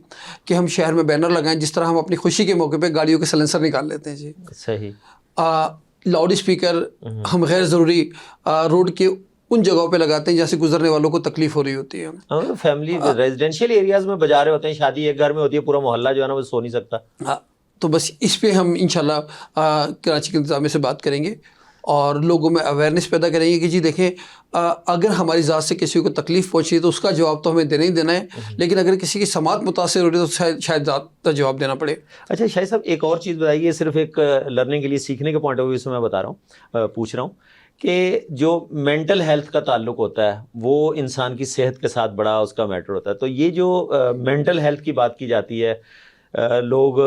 کہ ہم شہر میں بینر لگائیں، جس طرح ہم اپنی خوشی کے موقع پہ گاڑیوں کے سلنسر نکال لیتے ہیں. جی صحیح. لاؤڈ اسپیکر ہم غیر ضروری روڈ کے ان جگہوں پہ لگاتے ہیں جہاں سے گزرنے والوں کو تکلیف ہو رہی ہوتی ہے. فیملی ریزیڈینشیل ایریاز میں بجا رہے ہوتے ہیں، شادی ایک گھر میں ہوتی ہے، پورا محلہ جو ہے نا وہ سو نہیں سکتا. تو بس اس پہ ہم انشاءاللہ کراچی کے انتظامیہ سے بات کریں گے اور لوگوں میں اویئرنیس پیدا کریں گے کہ جی دیکھیں اگر ہماری ذات سے کسی کو تکلیف پہنچی ہے تو اس کا جواب تو ہمیں دینا ہی دینا ہے، لیکن اگر کسی کی سماعت متاثر ہو رہی ہے تو شاید ذات کا جواب دینا پڑے. اچھا شاہد صاحب، ایک اور چیز بتائیے، صرف ایک لرننگ کے لیے، سیکھنے کے پوائنٹ آف ویو سے میں بتا رہا ہوں، پوچھ رہا ہوں کہ جو مینٹل ہیلتھ کا تعلق ہوتا ہے وہ انسان کی صحت کے ساتھ بڑا اس کا میٹر ہوتا ہے. تو یہ جو مینٹل ہیلتھ کی بات کی جاتی ہے، لوگ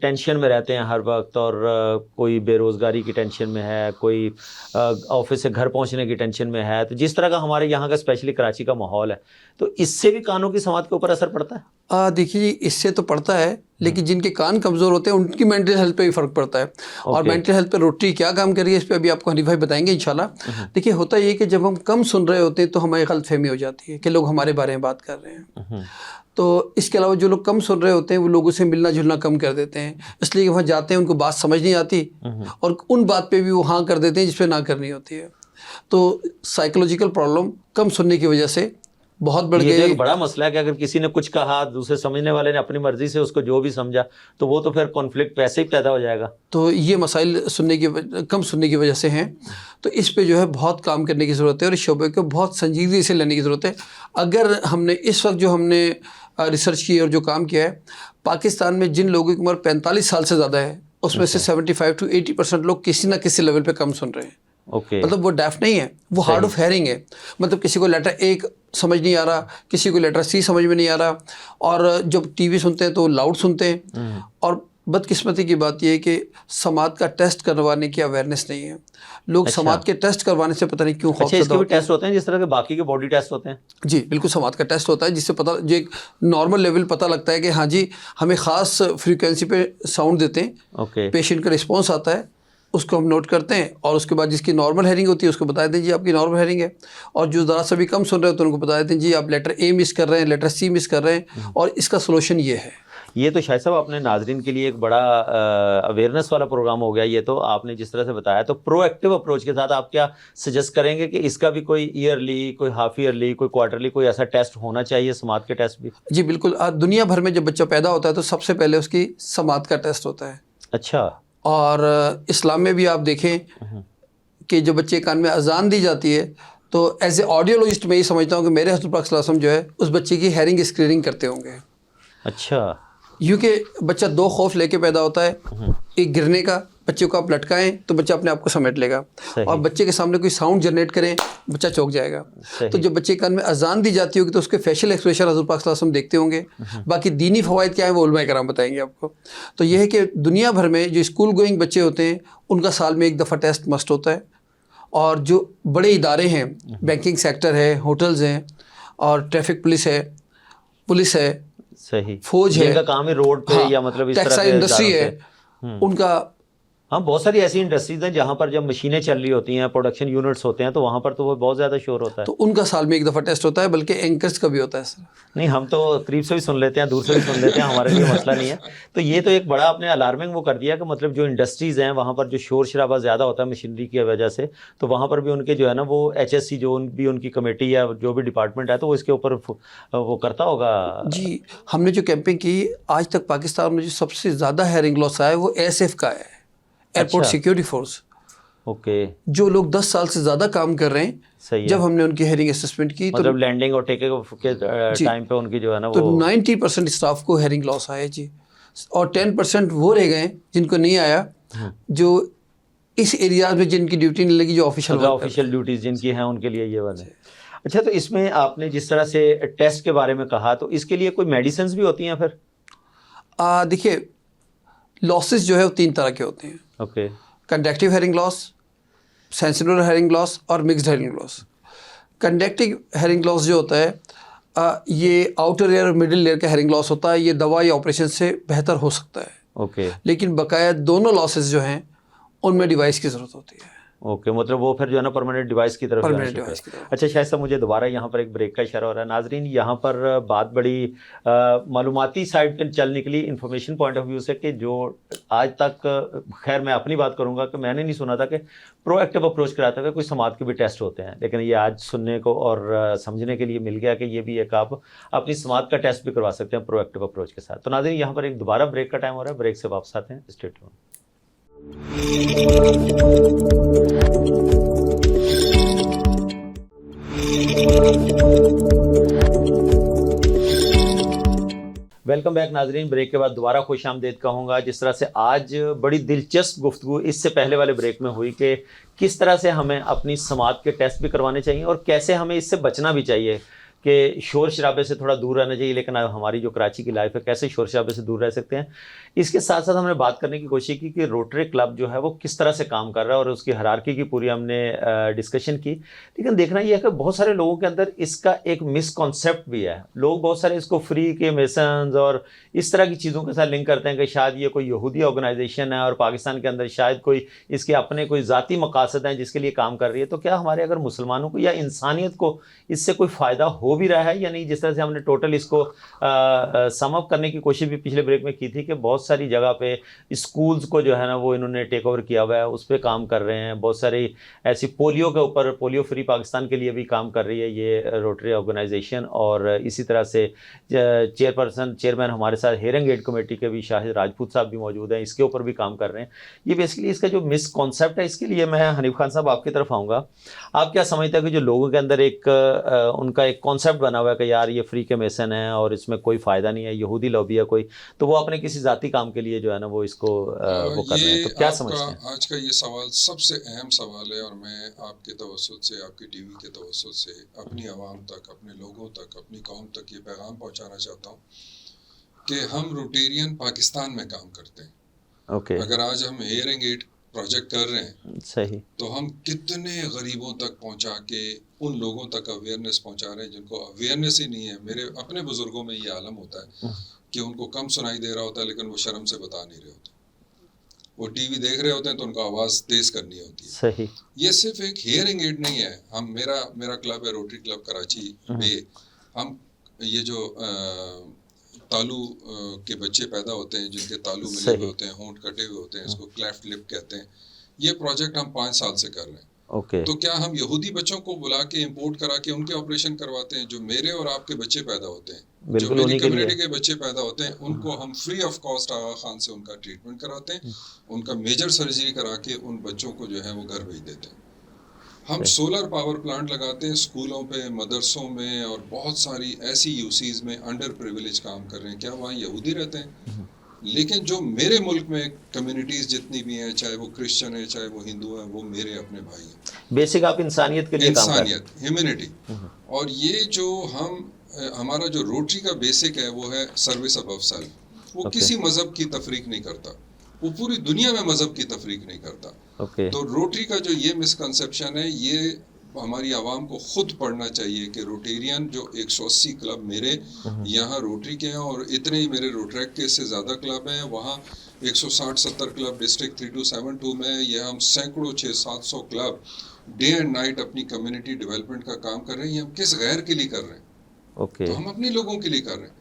ٹینشن میں رہتے ہیں ہر وقت، اور کوئی بے روزگاری کی ٹینشن میں ہے، کوئی آفس سے گھر پہنچنے کی ٹینشن میں ہے، تو جس طرح کا ہمارے یہاں کا اسپیشلی کراچی کا ماحول ہے، تو اس سے بھی کانوں کی سماعت کے اوپر اثر پڑتا ہے؟ دیکھیے جی اس سے تو پڑتا ہے، لیکن جن کے کان کمزور ہوتے ہیں ان کی مینٹل ہیلتھ پہ بھی فرق پڑتا ہے. اور مینٹل ہیلتھ پہ روٹری کیا کام کر رہی ہے اس پہ ابھی آپ کو ہنی بھائی بتائیں گے انشاءاللہ. دیکھیے ہوتا یہ کہ جب ہم کم سن رہے ہوتے ہیں تو ہماری غلط فہمی ہو جاتی ہے کہ لوگ ہمارے بارے میں بات کر رہے ہیں. تو اس کے علاوہ جو لوگ کم سن رہے ہوتے ہیں وہ لوگوں سے ملنا جلنا کم کر دیتے ہیں، اس لیے کہ وہاں جاتے ہیں ان کو بات سمجھ نہیں آتی اور ان بات پہ بھی وہ ہاں کر دیتے ہیں جس پہ نہ کرنی ہوتی ہے. تو سائیکولوجیکل پرابلم کم سننے کی وجہ سے بہت بڑھ یہ گئی. ایک بڑا مسئلہ ہے کہ اگر کسی نے کچھ کہا، دوسرے سمجھنے والے نے اپنی مرضی سے اس کو جو بھی سمجھا، تو وہ تو پھر کانفلکٹ ویسے ہی پیدا ہو جائے گا. تو یہ مسائل کم سننے کی وجہ سے ہیں. تو اس پہ جو ہے بہت کام کرنے کی ضرورت ہے اور اس شعبے کو بہت سنجیدگی سے لینے کی ضرورت ہے. اگر ہم نے اس وقت جو ہم نے ریسرچ کی اور جو کام کیا ہے، پاکستان میں جن لوگوں کی عمر 45 سال سے زیادہ ہے اس میں سے 75 to 80% لوگ کسی نہ کسی لیول پہ کم سن رہے ہیں. مطلب وہ ڈیف نہیں ہے، وہ ہارڈ آف ہیئرنگ ہے. مطلب کسی کو لیٹر ایک سمجھ نہیں آ رہا، کسی کو لیٹر سی سمجھ میں نہیں آ رہا، اور جب ٹی وی سنتے ہیں تو لاؤڈ سنتے ہیں. اور بدقسمتی کی بات یہ ہے کہ سماعت کا ٹیسٹ کروانے کی اویئرنیس نہیں ہے. لوگ سماعت کے ٹیسٹ کروانے سے پتہ نہیں کیوں خوف زدہ ہوتے ہیں. ٹیسٹ ہوتے ہیں جس طرح کے باقی کے باڈی ٹیسٹ ہوتے ہیں. جی بالکل، سماعت کا ٹیسٹ ہوتا ہے جس سے پتہ جو ایک نارمل لیول پتہ لگتا ہے کہ ہاں جی ہمیں خاص فریکوینسی پہ ساؤنڈ دیتے ہیں، پیشنٹ کا رسپانس آتا ہے، اس کو ہم نوٹ کرتے ہیں، اور اس کے بعد جس کی نارمل ہیئرنگ ہوتی ہے اس کو بتا دیتے ہیں جی آپ کی نارمل ہیئرنگ ہے. اور جو ذرا سا بھی کم سن رہے ہوتے ہیں ان کو بتا دیتے ہیں جی آپ لیٹر اے مس کر رہے ہیں، لیٹر سی مس کر رہے ہیں، اور اس کا سولوشن یہ ہے. یہ تو شاہد صاحب اپنے ناظرین کے لیے ایک بڑا اویئرنیس والا پروگرام ہو گیا. یہ تو آپ نے جس طرح سے بتایا، تو پرو ایکٹیو اپروچ کے ساتھ آپ کیا سجیسٹ کریں گے کہ اس کا بھی کوئی ایئرلی، کوئی ہاف ایئرلی، کوئی کوارٹرلی کوئی ایسا ٹیسٹ ہونا چاہیے، سماعت کے ٹیسٹ بھی؟ جی بالکل. دنیا بھر میں جب بچہ پیدا ہوتا ہے تو سب سے پہلے اس کی سماعت کا ٹیسٹ ہوتا ہے. اچھا. اور اسلام میں بھی آپ دیکھیں کہ جو بچے کان میں اذان دی جاتی ہے تو ایز اے آڈیولوجسٹ میں یہ سمجھتا ہوں کہ میرے حضور پاک صلی اللہ علیہ وسلم جو ہے اس بچے کی ہیئرنگ اسکریننگ کرتے ہوں گے. اچھا. یوں کہ بچہ دو خوف لے کے پیدا ہوتا ہے، ایک گرنے کا، بچے کو آپ لٹکائیں تو بچہ اپنے آپ کو سمیٹ لے گا، اور بچے کے سامنے کوئی ساؤنڈ جنریٹ کریں بچہ چونک جائے گا. تو جب بچے کان میں اذان دی جاتی ہوگی تو اس کے فیشل ایکسپریشن حضور پاک صلی اللہ علیہ وسلم دیکھتے ہوں گے. باقی دینی فوائد کیا ہیں وہ علماء کرام بتائیں گے آپ کو. تو یہ ہے کہ دنیا بھر میں جو اسکول گوئنگ بچے ہوتے ہیں ان کا سال میں ایک دفعہ ٹیسٹ مسٹ ہوتا ہے، اور جو بڑے ادارے ہیں، بینکنگ سیکٹر ہے، ہوٹلز ہیں اور ٹریفک پولیس ہے، صحیح، فوج ہے، جن کا کام ہے روڈ پہ یا مطلب اس طرح ٹیکسٹائل کے انڈسٹری ہے، ان کا ہاں بہت ساری ایسی انڈسٹریز ہیں جہاں پر جب مشینیں چل رہی ہوتی ہیں، پروڈکشن یونٹس ہوتے ہیں، تو وہاں پر تو وہ بہت زیادہ شور ہوتا ہے. تو ان کا سال میں ایک دفعہ ٹیسٹ ہوتا ہے، بلکہ اینکرز کا بھی ہوتا ہے سر. نہیں ہم تو قریب سے بھی سن لیتے ہیں، دور سے بھی سن لیتے ہیں، ہمارے لیے مسئلہ نہیں ہے. تو یہ تو ایک بڑا آپ نے الارمنگ وہ کر دیا کہ مطلب جو انڈسٹریز ہیں وہاں پر جو شور شرابہ زیادہ ہوتا ہے مشینری کی وجہ سے، تو وہاں پر بھی ان کے جو ہے نا وہ HSC جو بھی ان کی کمیٹی یا جو بھی ڈپارٹمنٹ ہے تو وہ اس کے اوپر وہ کرتا ہوگا. جی ہم نے جو کیمپنگ کی، آج تک پاکستان میں جو سب سے زیادہ ہیئرنگ لاس آیا ہے وہ ASF کا ہے، ایئرپورٹ سیکیورٹی فورس. اوکے، جو لوگ 10 سال سے زیادہ کام کر رہے ہیں، صحیح ہے. جب ہم نے ان کی ہیئرنگ اسسمنٹ کی مطلب لینڈنگ اور ٹیک کے ٹائم پہ ان کی جو ہے نا تو وہ 90% اسٹاف کو ہیئرنگ لاس آیا جی، اور 10% وہ رہ گئے جن کو نہیں آیا، جو اس ایریاز میں جن کی ڈیوٹی نہیں لگی، جو آفیشیل ڈیوٹیز جن کی ہیں ان کے لیے یہ بنے. اچھا، تو اس میں آپ نے جس طرح سے ٹیسٹ کے بارے میں کہا، تو اس کے لیے کوئی میڈیسنز بھی ہوتی ہیں پھر؟ دیکھیے لاسز جو ہے وہ 3 طرح کے ہوتے ہیں. اوکے، کنڈکٹیو ہیئرنگ لاس، سینسیٹیو ہیئرنگ لاس اور مکسڈ ہیئرنگ لاس. کنڈکٹیو ہیئرنگ لاس جو ہوتا ہے یہ آؤٹر ایئر اور مڈل ایئر کا ہیئرنگ لاس ہوتا ہے. یہ دوا یا آپریشن سے بہتر ہو سکتا ہے. اوکے، لیکن بقایا دونوں لاسز جو ہیں ان میں ڈیوائس کی ضرورت ہوتی ہے. اوکے، مطلب وہ پھر جو ہے نا پرماننٹ ڈیوائس کی طرف جانا چاہیے. اچھا شاید صاحب مجھے دوبارہ یہاں پر ایک بریک کا اشارہ ہو رہا ہے. ناظرین یہاں پر بات بڑی معلوماتی سائڈ پہ چل نکلی، انفارمیشن پوائنٹ آف ویو سے، کہ جو آج تک خیر میں اپنی بات کروں گا کہ میں نے نہیں سنا تھا کہ پرو ایکٹیو اپروچ کراتا ہے، کوئی سماعت کے بھی ٹیسٹ ہوتے ہیں، لیکن یہ آج سننے کو اور سمجھنے کے لیے مل گیا کہ یہ بھی ایک آپ اپنی سماعت کا ٹیسٹ بھی کروا سکتے ہیں پرو ایکٹیو اپروچ کے ساتھ. تو ناظرین یہاں پر ایک دوبارہ بریک کا ٹائم ہو رہا ہے، بریک سے واپس آتے ہیں. Stay tune. ویلکم بیک ناظرین. بریک کے بعد دوبارہ خوش آمدید کہوں گا. جس طرح سے آج بڑی دلچسپ گفتگو اس سے پہلے والے بریک میں ہوئی کہ کس طرح سے ہمیں اپنی سماعت کے ٹیسٹ بھی کروانے چاہیے اور کیسے ہمیں اس سے بچنا بھی چاہیے کہ شور شرابے سے تھوڑا دور رہنا چاہیے. لیکن ہماری جو کراچی کی لائف ہے کیسے شور شرابے سے دور رہ سکتے ہیں، اس کے ساتھ ساتھ ہم نے بات کرنے کی کوشش کی کہ روٹری کلب جو ہے وہ کس طرح سے کام کر رہا ہے اور اس کی ہیرارکی کی پوری ہم نے ڈسکشن کی. لیکن دیکھنا یہ ہے کہ بہت سارے لوگوں کے اندر اس کا ایک مس کانسیپٹ بھی ہے. لوگ بہت سارے اس کو فری کے میسنز اور اس طرح کی چیزوں کے ساتھ لنک کرتے ہیں کہ شاید یہ کوئی یہودی آرگنائزیشن ہے اور پاکستان کے اندر شاید کوئی اس کے اپنے کوئی ذاتی مقاصد ہیں جس کے لیے کام کر رہی ہے. تو کیا ہمارے اگر مسلمانوں کو یا انسانیت کو اس سے کوئی فائدہ ہو بھی رہا ہے یا نہیں؟ جس طرح سے ہم نے ٹوٹل اس کو سم اپ کرنے کی کوشش بھی پچھلے بریک میں کی تھی کہ بہت ساری جگہ پہ اسکولز کو جو ہے نا وہ انہوں نے ٹیک اوور کیا ہوا ہے، اس پہ کام کر رہے ہیں. بہت ساری ایسی پولیو کے اوپر، پولیو فری پاکستان کے لیے بھی کام کر رہی ہے یہ روٹری آرگنائزیشن. اور اسی طرح سے چیئرمین ہمارے ساتھ ہیئرنگ ایڈ کمیٹی کے بھی شاہد راجپوت صاحب بھی موجود ہیں، اس کے اوپر بھی کام کر رہے ہیں. یہ بیسکلی اس کا جو مس کانسیپٹ ہے، اس کے لیے میں حنیف خان صاحب آپ کی طرف آؤں گا. آپ کیا سمجھتے ہیں کہ جو لوگوں کے اندر ایک ان کا ایک کانسیپٹ بنا ہوا ہے کہ یار یہ فری کے میسن ہے اور اس میں کوئی فائدہ نہیں ہے، یہودی لوبی ہے کوئی، تو وہ اپنے کسی ذاتی کام کے لیے جو ہے نا وہ اس کو وہ کر رہے ہیں، تو کیا سمجھتے ہیں؟ آج کا یہ سوال سب سے اہم سوال ہے، اور میں آپ کے توسط سے، آپ کی ٹی وی کے توسط سے اپنی عوام تک، اپنے لوگوں تک، اپنی قوم تک یہ پیغام پہنچانا چاہتا ہوں کہ ہم روٹیرین پاکستان میں کام کرتے ہیں. اوکے، اگر آج ہم ہیئرنگ ایڈ پروجیکٹ کر رہے ہیں صحیح، تو ہم کتنے غریبوں تک پہنچا کے ان لوگوں تک اویئرنیس پہنچا رہے ہیں جن کو اویئرنیس ہی نہیں ہے. میرے اپنے بزرگوں میں یہ عالم ہوتا ہے کہ ان کو کم سنائی دے رہا ہوتا ہے لیکن وہ شرم سے بتا نہیں رہے ہوتے. وہ ٹی وی دیکھ رہے ہوتے ہیں تو ان کو آواز تیز کرنی ہوتی ہے. صحیح. یہ صرف ایک ہیئرنگ ایڈ نہیں ہے. ہم میرا کلب ہے روٹری کلب کراچی میں. ہم یہ جو تالو کے بچے پیدا ہوتے ہیں جن کے تالو ملے ہوئے ہوتے ہیں، ہونٹ کٹے ہوئے ہوتے ہیں، اس کو کلیفٹ لپ کہتے ہیں. یہ پروجیکٹ ہم 5 سال سے کر رہے ہیں. تو کیا ہم یہودی بچوں کو بلا کے امپورٹ کرا کے ان کے آپریشن کرواتے ہیں؟ جو میرے اور آپ کے بچے پیدا ہوتے ہیں، جو میری کمیونٹی کے بچے پیدا ہوتے ہیں، ان کو ہم فری آف کاسٹ آغا خان سے ان کا ٹریٹمنٹ کراتے ہیں، ان کا میجر سرجری کرا کے ان بچوں کو جو ہے وہ گھر بھیج دیتے ہیں. ہم سولر پاور پلانٹ لگاتے ہیں اسکولوں پہ، مدرسوں میں، اور بہت ساری ایسی یوسیز میں انڈر پریویلیج کام کر رہے ہیں. کیا وہاں یہودی رہتے ہیں؟ لیکن جو میرے ملک میں کمیونٹیز جتنی بھی ہیں، چاہے وہ کرسچن ہیں چاہے وہ ہندو ہیں، وہ میرے اپنے بھائی ہیں. بیسک آپ انسانیت کے لیے کام کر رہے ہیں، انسانیت، ہیومینٹی. اور یہ جو ہمارا جو روٹری کا بیسک ہے وہ ہے سروس ابو سیلف. وہ کسی مذہب کی تفریق نہیں کرتا. وہ پوری دنیا میں مذہب کی تفریق نہیں کرتا. تو روٹری کا جو یہ مسکنسیپشن ہے یہ ہماری عوام کو خود پڑھنا چاہیے کہ روٹیرین جو 180 کلب میرے یہاں روٹری کے ہیں اور اتنے ہی میرے روٹریک کے سے زیادہ کلب ہیں, وہاں 160-70 کلب ڈسٹرکٹ 3272 میں, یہ ہم سینکڑوں 600-700 کلب ڈے اینڈ نائٹ اپنی کمیونٹی ڈیولپمنٹ کا کام کر رہے ہیں. یہ ہم کس غیر کے لیے کر رہے ہیں؟ تو ہم اپنے لوگوں کے لیے کر رہے ہیں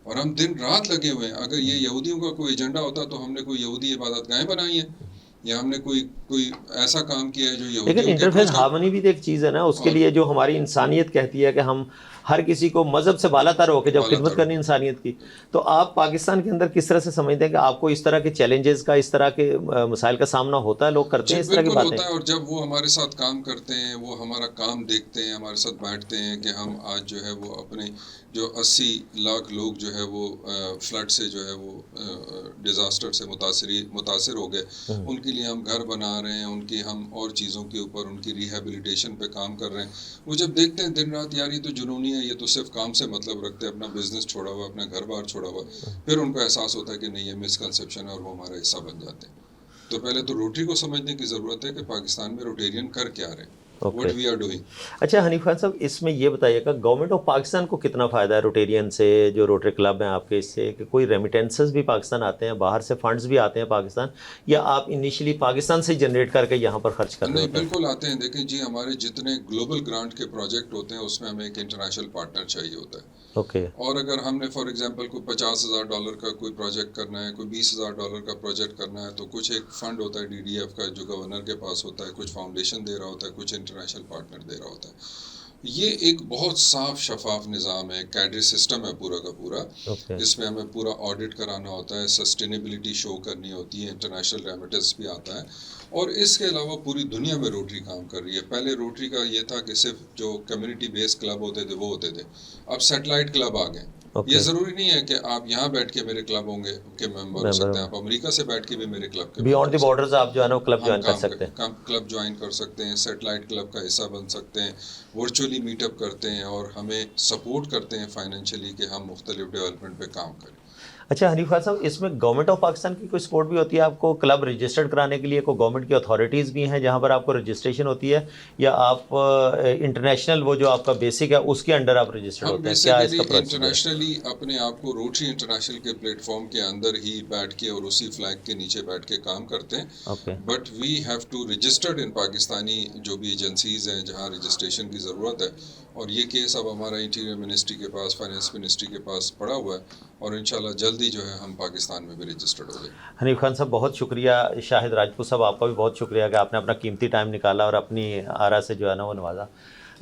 اور ہم دن رات لگے ہوئے ہیں. اگر یہ یہودیوں کا کوئی ایجنڈا ہوتا تو ہم نے کوئی یہودی عبادت گاہیں بنائی ہیں یا ہم نے کوئی ایسا کام کیا ہے جو یہودیوں لیکن انٹرفیس ہارمونی بھی ایک چیز ہے نا, اس کے لیے جو ہماری انسانیت کہتی ہے کہ ہم ہر کسی کو مذہب سے بالا تر ہو کے جب خدمت کرنی انسانیت کی, تو آپ پاکستان کے اندر کس طرح سے سمجھتے ہیں کہ آپ کو اس طرح کے چیلنجز کا, اس طرح کے مسائل کا سامنا ہوتا ہے؟ لوگ کرتے ہیں اس طرح کی باتیں؟ ہوتا ہے, اور جب وہ ہمارے ساتھ کام کرتے ہیں, وہ ہمارا کام دیکھتے ہیں, ہمارے ساتھ بیٹھتے ہیں کہ ہم آج جو ہے وہ اپنے جو 80 لاکھ لوگ جو ہے وہ فلڈ سے جو ہے وہ ڈیزاسٹر سے متاثر ہو گئے, ان کے لیے ہم گھر بنا رہے ہیں, ان کی ہم اور چیزوں کے اوپر ان کی ریہیبلیٹیشن پہ کام کر رہے ہیں. وہ جب دیکھتے ہیں دن رات یار یہ تو جنونی ہے, یہ تو صرف کام سے مطلب رکھتے ہیں, اپنا بزنس چھوڑا ہوا, اپنا گھر بار چھوڑا ہوا, پھر ان کو احساس ہوتا ہے کہ نہیں یہ مسکنسیپشن ہے اور وہ ہمارا حصہ بن جاتے ہیں. تو پہلے تو روٹری کو سمجھنے کی ضرورت ہے کہ پاکستان میں روٹیرین کر کیا رہے ہیں, what we are doing. اچھا حنیف خان صاحب, اس میں یہ بتائیے گا گورنمنٹ آف پاکستان کو کتنا فائدہ ہے روٹیرین سے, جو روٹری کلب ہیں آپ کے, اس سے کہ کوئی ریمیٹنسز بھی پاکستان آتے ہیں, باہر سے فنڈز بھی آتے ہیں پاکستان, یا آپ انیشلی پاکستان سے جنریٹ کر کے یہاں پر خرچ کرتے ہیں؟ نہیں, بالکل آتے ہیں. دیکھیں جی, ہمارے جتنے گلوبل گرانٹ کے پروجیکٹ ہوتے ہیں اس میں ہمیں ایک انٹرنیشنل پارٹنر چاہیے ہوتا ہے. اور اگر ہم نے فار ایگزامپل کوئی $50,000 کا کوئی پروجیکٹ کرنا ہے, کوئی $20,000 کا پروجیکٹ کرنا ہے, تو کچھ ایک فنڈ ہوتا ہے DDF کا جو گورنر کے پاس ہوتا ہے, کچھ فاؤنڈیشن دے رہا ہوتا ہے, کچھ انٹرنیشنل پارٹنر دے رہا ہوتا ہے. یہ ایک بہت صاف شفاف نظام ہے, کیڈری سسٹم ہے پورا کا پورا. اس میں ہمیں پورا آڈٹ کرانا ہوتا ہے, سسٹینیبلٹی شو کرنی ہوتی ہے, انٹرنیشنل ریمیٹنس بھی آتا ہے. اور اس کے علاوہ پوری دنیا میں روٹری کام کر رہی ہے. پہلے روٹری کا یہ تھا کہ صرف جو کمیونٹی بیس کلب ہوتے تھے وہ ہوتے تھے, اب سیٹلائٹ کلب آ گئے. یہ ضروری نہیں ہے کہ آپ یہاں بیٹھ کے میرے کلب ہوں گے کہ ممبر ہو سکتے ہیں, آپ امریکہ سے بیٹھ کے بھی میرے کلب کے بیونڈ دی بارڈرز آپ جو ہے نا کلب جوائن کر سکتے ہیں, کلب جوائن کر سکتے ہیں, سیٹلائٹ کلب کا حصہ بن سکتے ہیں, ورچولی میٹ اپ کرتے ہیں اور ہمیں سپورٹ کرتے ہیں فائنینشلی کہ ہم مختلف ڈیولپمنٹ پہ کام کریں. اچھا حنیف خان صاحب, اس میں گورنمنٹ آف پاکستان کی کوئی سپورٹ بھی ہوتی ہے آپ کو کلب رجسٹرڈ کرانے کے لیے؟ کوئی گورنمنٹ کی اتھارٹیز بھی ہیں جہاں پر آپ کو رجسٹریشن ہوتی ہے, یا آپ انٹرنیشنل وہ جو آپ کا بیسک ہے اس کے انڈر آپ رجسٹرڈ ہوتے ہیں؟ کیا اس کا پروسیجر؟ انٹرنیشنلی اپنے آپ کو روٹری انٹرنیشنل کے پلیٹ فارم کے اندر ہی بیٹھ کے اور اسی فلیگ کے نیچے بیٹھ کے کام کرتے ہیں. But we have to registered in Pakistani جو بھی ایجنسیز ہیں جہاں رجسٹریشن کی ضرورت ہے. اور یہ کیس اب ہمارا انٹیریئر منسٹری کے پاس, فائنانس منسٹری کے پاس پڑا ہوا ہے, اور انشاءاللہ جلدی جو ہے ہم پاکستان میں بھی رجسٹرڈ ہو گئے. حنیف خان صاحب بہت شکریہ. شاہد راجپوت صاحب آپ کا بھی بہت شکریہ کہ آپ نے اپنا قیمتی ٹائم نکالا اور اپنی آرا سے جو ہے نا وہ نوازا.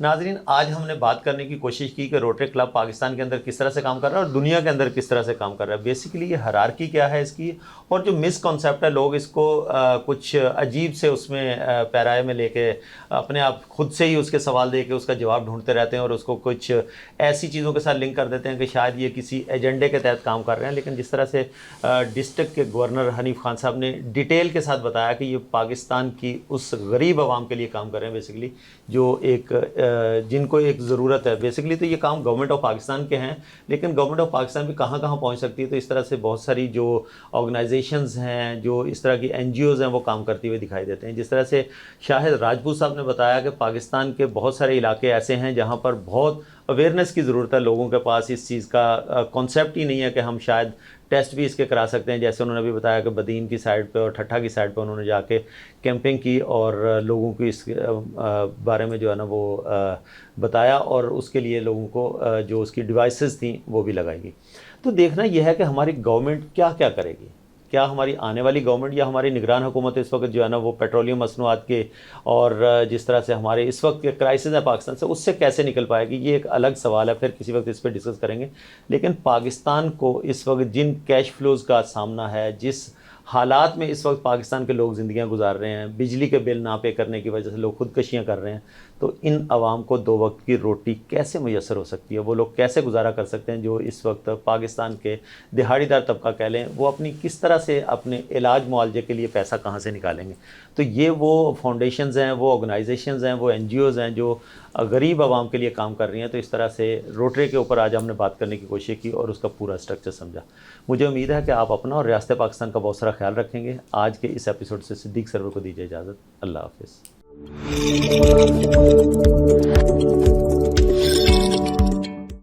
ناظرین, آج ہم نے بات کرنے کی کوشش کی کہ روٹری کلب پاکستان کے اندر کس طرح سے کام کر رہا ہے اور دنیا کے اندر کس طرح سے کام کر رہا ہے. بیسیکلی یہ ہرارکی کیا ہے اس کی, اور جو مس کانسیپٹ ہے, لوگ اس کو کچھ عجیب سے اس میں پیرائے میں لے کے اپنے آپ خود سے ہی اس کے سوال دے کے اس کا جواب ڈھونڈتے رہتے ہیں, اور اس کو کچھ ایسی چیزوں کے ساتھ لنک کر دیتے ہیں کہ شاید یہ کسی ایجنڈے کے تحت کام کر رہے ہیں. لیکن جس طرح سے ڈسٹرکٹ کے گورنر حنیف خان صاحب نے ڈیٹیل کے ساتھ بتایا کہ یہ پاکستان کی اس غریب عوام کے لیے کام کر رہے ہیں بیسیکلی, جو ایک جن کو ایک ضرورت ہے. بیسیکلی تو یہ کام گورنمنٹ آف پاکستان کے ہیں, لیکن گورنمنٹ آف پاکستان بھی کہاں کہاں پہنچ سکتی ہے. تو اس طرح سے بہت ساری جو آرگنائزیشنز ہیں, جو اس طرح کی NGOs ہیں, وہ کام کرتی ہوئے دکھائی دیتے ہیں. جس طرح سے شاہد راجپوت صاحب نے بتایا کہ پاکستان کے بہت سارے علاقے ایسے ہیں جہاں پر بہت اویئرنیس کی ضرورت ہے. لوگوں کے پاس اس چیز کا کانسیپٹ ہی نہیں ہے کہ ہم شاید ٹیسٹ بھی اس کے کرا سکتے ہیں. جیسے انہوں نے بھی بتایا کہ بدین کی سائڈ پہ اور ٹھٹھا کی سائڈ پہ انہوں نے جا کے کیمپنگ کی اور لوگوں کو اس بارے میں جو ہے نا وہ بتایا, اور اس کے لیے لوگوں کو جو اس کی ڈیوائسز تھیں وہ بھی لگائی گئی. تو دیکھنا یہ ہے کہ ہماری گورنمنٹ کیا کیا کرے گی. کیا ہماری آنے والی گورنمنٹ یا ہماری نگران حکومت اس وقت جو ہے نا وہ پیٹرولیم مصنوعات کے اور جس طرح سے ہمارے اس وقت کے کرائسس ہے پاکستان سے, اس سے کیسے نکل پائے گی, یہ ایک الگ سوال ہے, پھر کسی وقت اس پہ ڈسکس کریں گے. لیکن پاکستان کو اس وقت جن کیش فلوز کا سامنا ہے, جس حالات میں اس وقت پاکستان کے لوگ زندگیاں گزار رہے ہیں, بجلی کے بل نہ پے کرنے کی وجہ سے لوگ خودکشیاں کر رہے ہیں, تو ان عوام کو 2 وقت کی روٹی کیسے میسر ہو سکتی ہے؟ وہ لوگ کیسے گزارا کر سکتے ہیں جو اس وقت پاکستان کے دہاڑی دار طبقہ کہہ لیں, وہ اپنی کس طرح سے اپنے علاج معالجے کے لیے پیسہ کہاں سے نکالیں گے؟ تو یہ وہ فاؤنڈیشنز ہیں, وہ آرگنائزیشنز ہیں, وہ NGOs ہیں جو غریب عوام کے لیے کام کر رہی ہیں. تو اس طرح سے روٹری کے اوپر آج ہم نے بات کرنے کی کوشش کی اور اس کا پورا اسٹرکچر سمجھا. مجھے امید ہے کہ آپ اپنا اور ریاست پاکستان کا بہت سارا خیال رکھیں گے. آج کے اس ایپیسوڈ سے صدیق سرور کو دیجیے اجازت. اللہ حافظ.